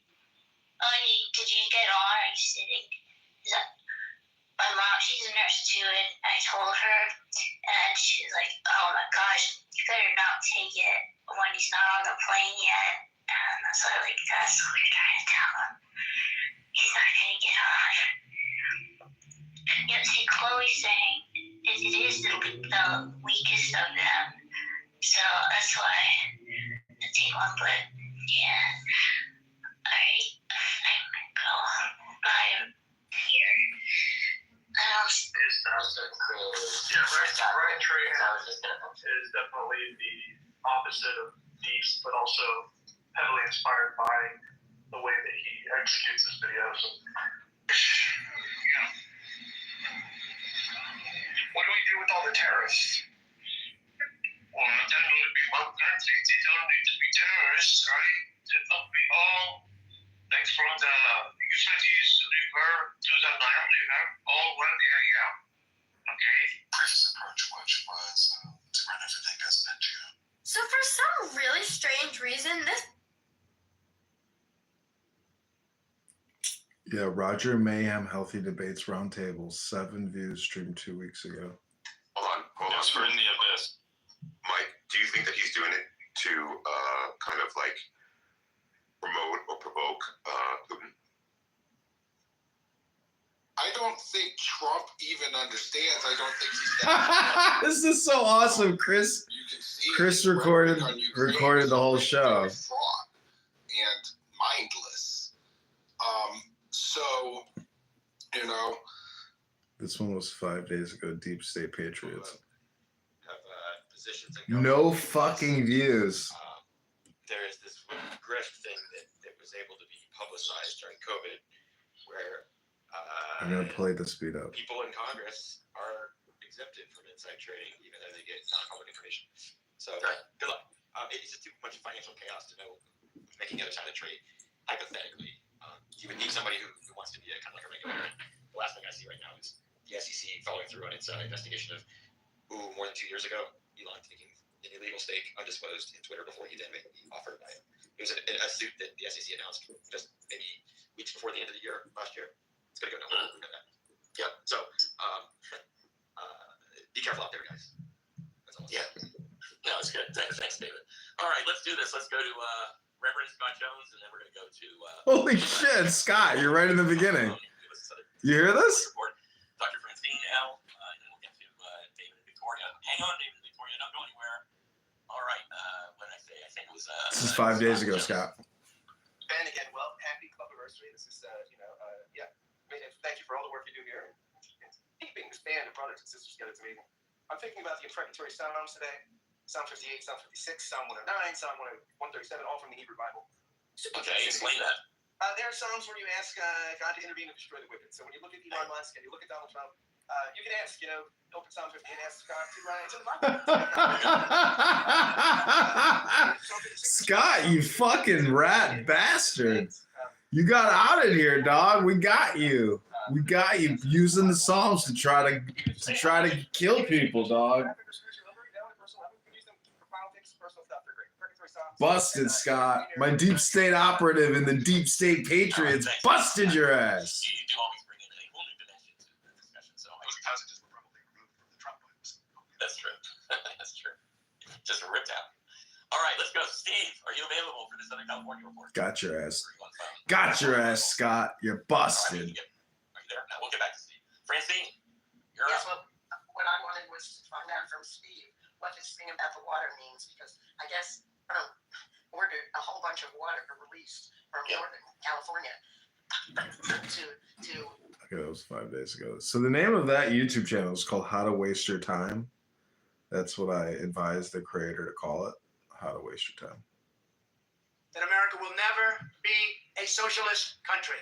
Oh, did you get on? Are you sitting? My mom, she's a nurse too, and I told her, and she was like, oh my gosh, you better not take it when he's not on the plane yet. And so that's what we're trying to tell him. He's not going to get on. See, Chloe's saying it is the weakest of them. So that's why I take one, but yeah. Alright, I'm going to go. I'm here. Ryan Trahan is definitely the opposite of Beast, but also heavily inspired by the way that he executes his videos. Yeah. What do we do with all the terrorists? Well, I don't know if we want countries. They don't need to be terrorists, right? They're not be all like from the Euphrates River to the Nile River, all one area. Okay. Previous approach was to run everything as an NGO. So for some really strange reason, this Yeah, Roger Mayhem Healthy Debates Roundtable, 7 views streamed 2 weeks ago. Hold on. Whisper in the abyss. Mike, do you think that he to kind of like promote or provoke Putin? I don't think Trump even understands. I don't think he's that. This is so awesome, Chris. You can see Chris his rhetoric recorded on Ukraine recorded is the whole already show. very fraught and mindless. So, you know, This one was 5 days ago. Deep State Patriots. Have positions in No government. fucking views. There is this grift thing that was able to be publicized during COVID, where I'm gonna play the speed up. people in Congress are exempted from inside trading, even though they get non-public information. So good luck. It's just too much financial chaos to know making the other side of the trade. Hypothetically, you would need somebody who wants to be a kind of like a regulator. The last thing I see right now is the SEC following through on its investigation of more than 2 years ago, Elon taking an illegal stake undisclosed in Twitter before he then made the offer. It was a suit that the SEC announced just maybe weeks before the end of the year last year. It's going to go nowhere. We know that. Yeah. So be careful out there, guys. That's all. Yeah. No, it's good. Thanks, David. All right, let's do this. Let's go to Reverend Scott Jones, and then we're going to go to. Holy shit, Scott! You're right in the beginning. You hear this? Dr. Francine L. And then we'll get to David and Victoria. Hang on, David and Victoria. Don't go anywhere. All right. What did I say? I think it was. This is 5 days ago, Scott. Ben, again, well, happy club anniversary. This is, yeah. Thank you for all the work you do here. It's keeping this band of brothers and sisters together. It's amazing. I'm thinking about the imprecatory Psalms today. Psalm 58, Psalm 56, Psalm 109, Psalm 137, all from the Hebrew Bible. Okay, explain that. There are Psalms where you ask God to intervene and destroy the wicked. So when you look at Elon Musk and you look at Donald Trump, you can ask, open Psalm 58 and ask God to enter the Bible. Scott, you fucking rat bastard. You got out of here, dog. We got you. We got you using the Psalms to try to kill people, dog. Busted, Scott. My deep state operative and the deep state patriots busted your ass. You do always bring in a whole new dimension to the discussion. So those passages were probably removed from the Trump books. That's true. That's true. Just ripped out. All right, let's go. Steve, are you available for the Southern California report? Got your ass. Got your ass, Scott. You're busted. Are you there? No, we'll get back to Steve. Francine, you're Yes, up. well, what I wanted was to find out from Steve what this thing about the water means, because I guess ordered a whole bunch of water released from Northern California to Okay, that was 5 days ago. So the name of that YouTube channel is called How to Waste Your Time. That's what I advise the creator to call it. How to Waste Your Time. That America will never be a socialist country.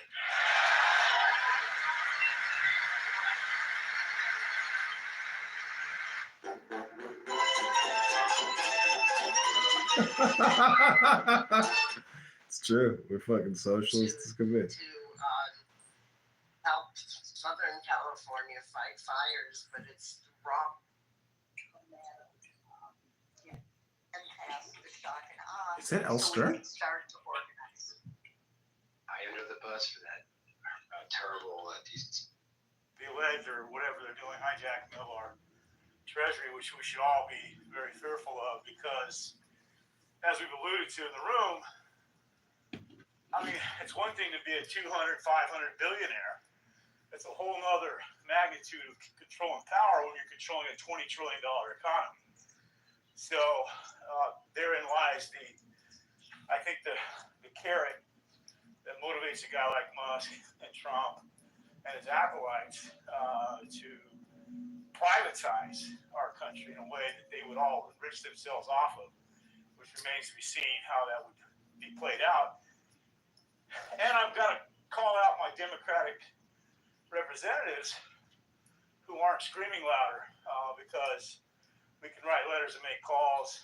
It's true. We're fucking socialists as can be. help Southern California fight fires, but it's the wrong. Is that El Stern? Start to organize. I under the bus for that terrible decency. The alleged or whatever they're doing hijacking of our treasury, which we should all be very fearful of, because as we've alluded to in the room, I mean, it's one thing to be a 200, 500 billionaire. It's a whole nother magnitude of control and power when you're controlling a $20 trillion economy. So therein lies I think the carrot that motivates a guy like Musk and Trump and his acolytes to privatize our country in a way that they would all enrich themselves off of, which remains to be seen how that would be played out. And I've got to call out my Democratic representatives who aren't screaming louder because we can write letters and make calls.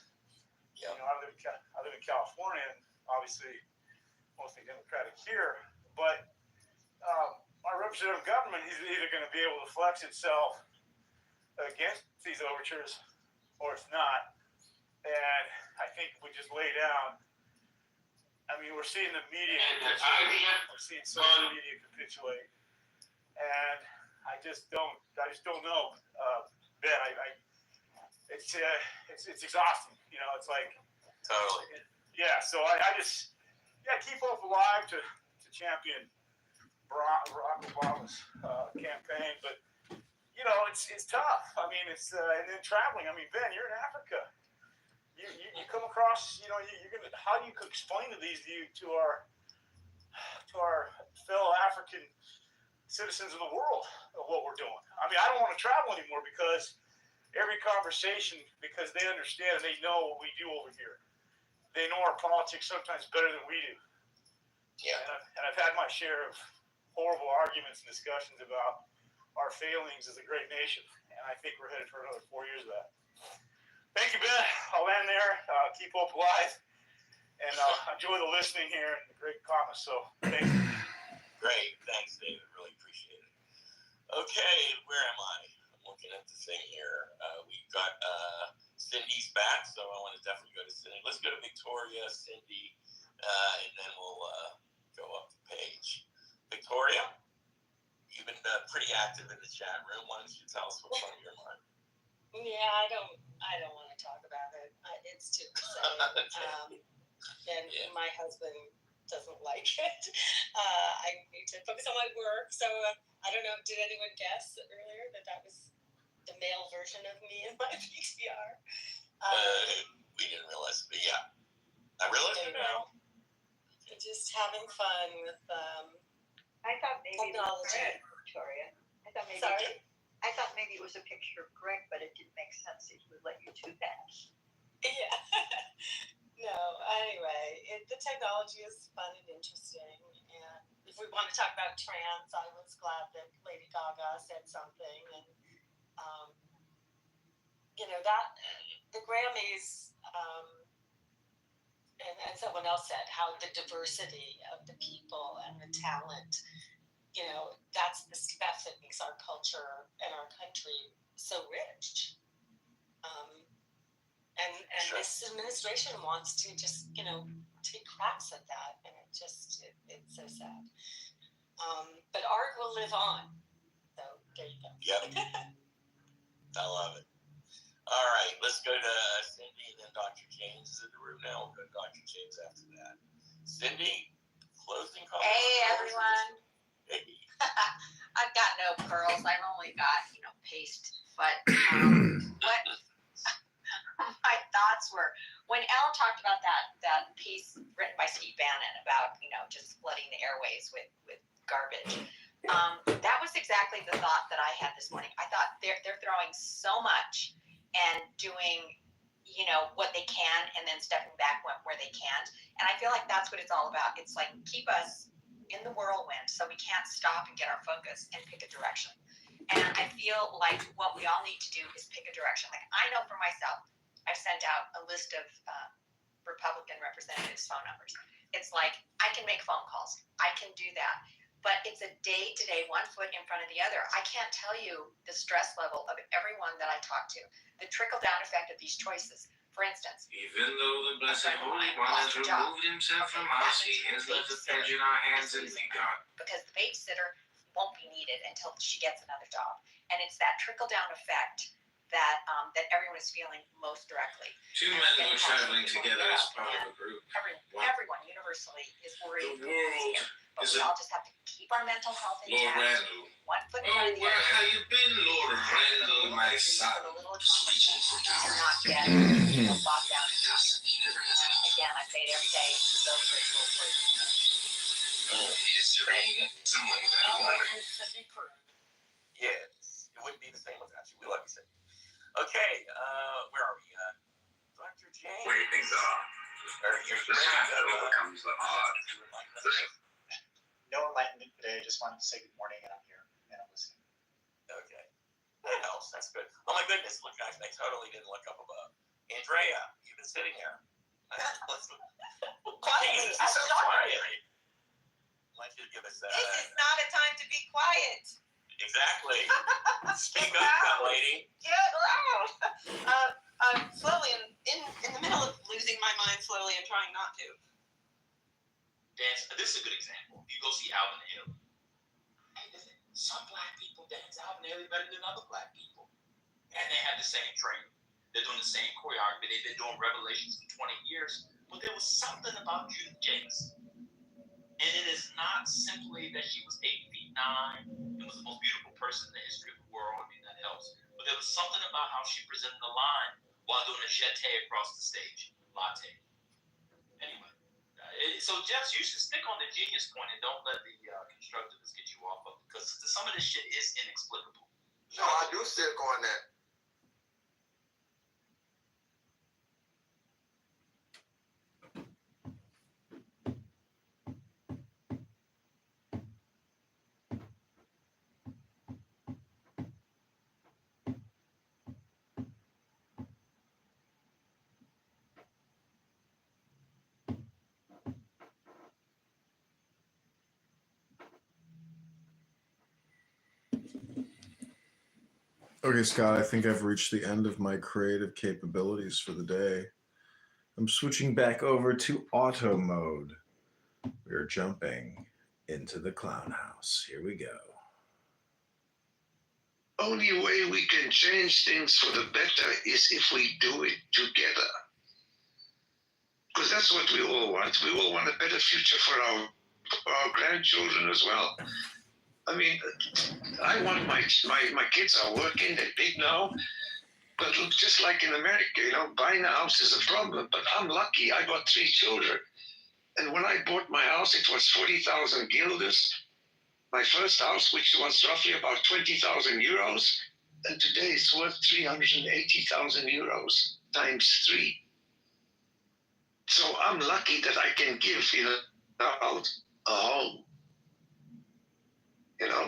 You know, I live in California, and obviously mostly Democratic here, but our representative government is either going to be able to flex itself against these overtures or it's not. And I think if we just lay down, I mean, we're seeing the media capitulate. We're seeing social media capitulate, and I just don't know, Ben. It's exhausting. You know, it's like Totally. Yeah, so I just keep hope alive to champion Barack Obama's campaign, but you know it's tough. I mean, it's and then traveling. I mean, Ben, you're in Africa. You come across, you know, you're gonna. How do you explain to our fellow African citizens of the world of what we're doing? I mean, I don't want to travel anymore because every conversation, because they understand and they know what we do over here. They know our politics sometimes better than we do. Yeah. And I've had my share of horrible arguments and discussions about our failings as a great nation. And I think we're headed for another 4 years of that. Thank you, Ben. I'll end there. Keep hope alive. And enjoy the listening here and the great comments. So thank you. Great. Thanks, David. Really appreciate it. Okay, where am I? I'm looking at the thing here. We've got Cindy's back, so I want to definitely go to Cindy. Let's go to Victoria, Cindy, and then we'll go up the page. Victoria, you've been pretty active in the chat room. Why don't you tell us what's on your mind? Yeah, I don't want to talk about it. It's too exciting. And my husband doesn't like it. I need to focus on my work. So I don't know. Did anyone guess earlier that was the male version of me in my PTR? We didn't realize, but yeah, I realized it now. Just having fun with I thought maybe technology. It was Greg, Victoria. Sorry? I thought maybe it was a picture of Greg, but it didn't make sense that he would let you do that. Yeah. No, anyway, the technology is fun and interesting. And if we want to talk about trans, I was glad that Lady Gaga said something. And, you know, that the Grammys, and someone else said how the diversity of the people and the talent, you know, that's the stuff that makes our culture and our country so rich. And Sure. This administration wants to just, you know, take cracks at that, and it's so sad. But art will live on. So there you go. Yep. I love it. All right, let's go to Cindy, and then Dr. James is in the room now. We'll go to Dr. James after that. Cindy, closing comments. Hey, everyone. Hey. I've got no pearls. I've only got, paste. But what my thoughts were when Ellen talked about that piece written by Steve Bannon about, just flooding the airways with garbage. That was exactly the thought that I had this morning. I thought they're throwing so much and doing, what they can and then stepping back where they can't. And I feel like that's what it's all about. It's like keep us in the whirlwind so we can't stop and get our focus and pick a direction. And I feel like what we all need to do is pick a direction. Like I know for myself, I've sent out a list of Republican representatives' phone numbers. It's like I can make phone calls. I can do that. But it's a day-to-day, one foot in front of the other. I can't tell you the stress level of everyone that I talk to, the trickle-down effect of these choices. For instance, even though the blessed Holy One has removed himself from us, he has left a pledge in our hands and we got. Because the babysitter won't be needed until she gets another job. And it's that trickle-down effect that everyone is feeling most directly. Two men who are traveling together as part of a group. Everyone universally is worried. The world but is we all just have to keep our mental health Lord intact. Randall. One foot in Oh, front of the well, other. how you been, Lord Randall, my son? Not get bogged down. Again, I say it every day. So grateful for Is there someone Yes, it wouldn't be the same without you. We love you, Cindy. Okay, where are we? Dr. James. Waiting on. The path overcomes the odds. No enlightenment today. I just wanted to say good morning, and I'm here and I'm listening. Okay, that helps. That's good. Oh my goodness, look, guys, I totally didn't look up above. Andrea, you've been sitting here. Quietly, Jesus, so quiet. I'd like you to give us that. This is not a time to be quiet. Exactly. Speak up, young lady. Get loud. I'm slowly in the middle of losing my mind slowly and trying not to. Dance. This is a good example. You go see Alvin Ailey. Hey, listen, some black people dance Alvin Ailey better than other black people, and they have the same training. They're doing the same choreography. They've been doing Revelations for 20 years. But there was something about Judith James. And it is not simply that she was 8 feet 9 and was the most beautiful person in the history of the world. I mean, that helps. But there was something about how she presented the line while doing a jeté across the stage. Latte. Anyway. So, Jeff, you should stick on the genius point and don't let the constructiveness get you off of it. Because some of this shit is inexplicable. No, I do stick on that. Okay, Scott, I think I've reached the end of my creative capabilities for the day. I'm switching back over to auto mode. We're jumping into the clown house. Here we go. Only way we can change things for the better is if we do it together. Because that's what we all want. We all want a better future for our grandchildren as well. I mean, I want my kids are working, they're big now. But just like in America, buying a house is a problem. But I'm lucky, I got 3 children. And when I bought my house, it was 40,000 guilders. My first house, which was roughly about 20,000 euros. And today it's worth 380,000 euros times 3. So I'm lucky that I can give out a home.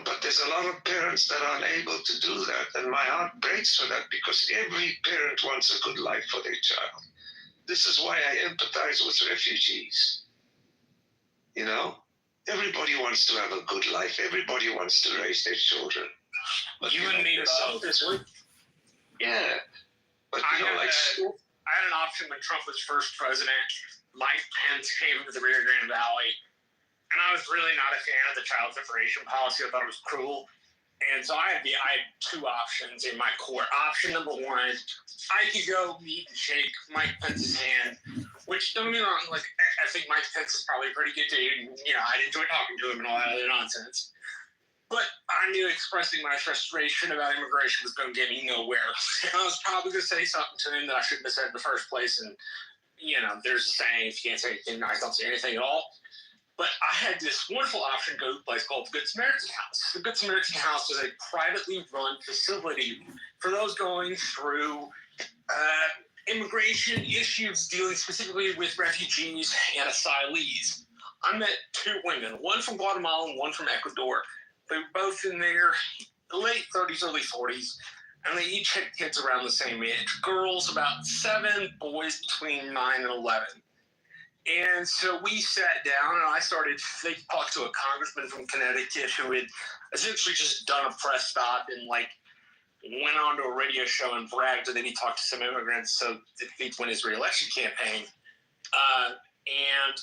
But there's a lot of parents that are unable to do that, and my heart breaks for that because every parent wants a good life for their child. This is why I empathize with refugees. Everybody wants to have a good life. Everybody wants to raise their children. But You and me both. Yeah. But I had an option when Trump was first president. Mike Pence came to the Rio Grande Valley. And I was really not a fan of the child separation policy. I thought it was cruel. And so I had 2 options in my court. Option number 1, I could go meet and shake Mike Pence's hand, which, don't get me wrong, I think Mike Pence is probably a pretty good dude. And, I'd enjoy talking to him and all that other nonsense. But I knew expressing my frustration about immigration was going to get me nowhere. And I was probably going to say something to him that I shouldn't have said in the first place. And, there's a saying, if you can't say anything nice, don't say anything at all. But I had this wonderful option to go to a place called the Good Samaritan House. The Good Samaritan House is a privately run facility for those going through immigration issues dealing specifically with refugees and asylees. I met 2 women, one from Guatemala and one from Ecuador. They were both in their late 30s, early 40s, and they each had kids around the same age. Girls about 7, boys between 9 and 11. And so we sat down, and they talked to a congressman from Connecticut who had essentially just done a press stop and, went on to a radio show and bragged that he talked to some immigrants so that he'd win his re-election campaign. And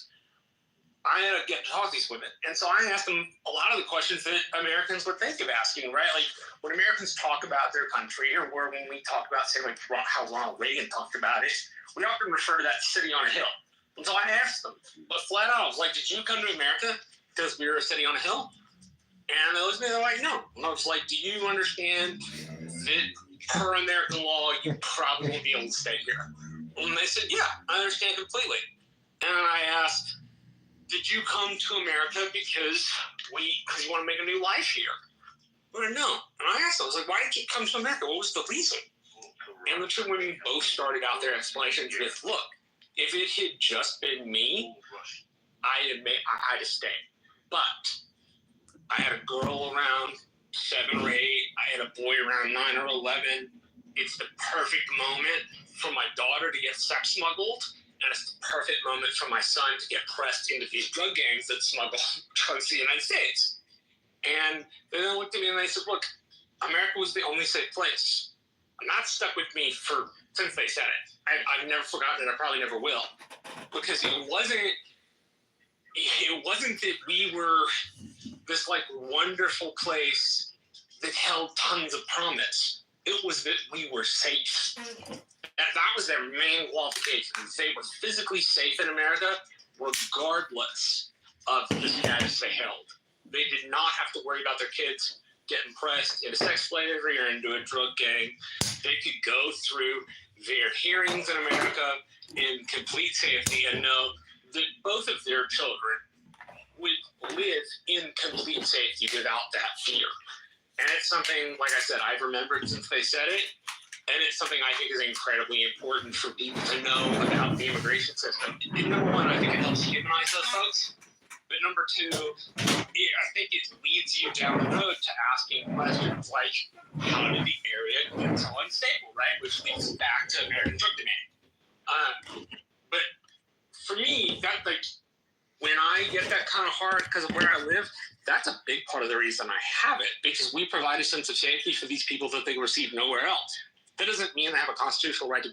I ended up getting to talk to these women. And so I asked them a lot of the questions that Americans would think of asking, right? Like, when Americans talk about their country, or when we talk about, say, how Ronald Reagan talked about it, we often refer to that city on a hill. And so I asked them, but flat out, I was like, did you come to America because we were a city on a hill? And they looked at me, they're like, no. And I was like, do you understand that per American law, you probably won't be able to stay here? And they said, yeah, I understand completely. And I asked, did you come to America because you want to make a new life here? But no. And I asked them, I was like, why did you come to America? What was the reason? And the 2 women both started out their explanations with, look, if it had just been me, I'd have stayed. But I had a girl around 7 or 8. I had a boy around 9 or 11. It's the perfect moment for my daughter to get sex smuggled, and it's the perfect moment for my son to get pressed into these drug gangs that smuggle drugs to the United States. And they then looked at me and they said, look, America was the only safe place. And that stuck with me since they said it. I've never forgotten it. I probably never will. Because it wasn't that we were this wonderful place that held tons of promise. It was that we were safe. That was their main qualification. They were physically safe in America, regardless of the status they held. They did not have to worry about their kids getting pressed into sex slavery or into a drug gang. They could go through their hearings in America in complete safety and know that both of their children would live in complete safety without that fear. And it's something, like I said, I've remembered since they said it, and it's something I think is incredibly important for people to know about the immigration system. And number one, I think it helps humanize those folks. But number two, I think it leads you down the road to asking questions like, how did the area get so unstable, right? Which leads back to American drug demand. But for me, that like, when I get that kind of hard because of where I live, that's a big part of the reason I have it, because we provide a sense of safety for these people that they receive nowhere else. That doesn't mean they have a constitutional right to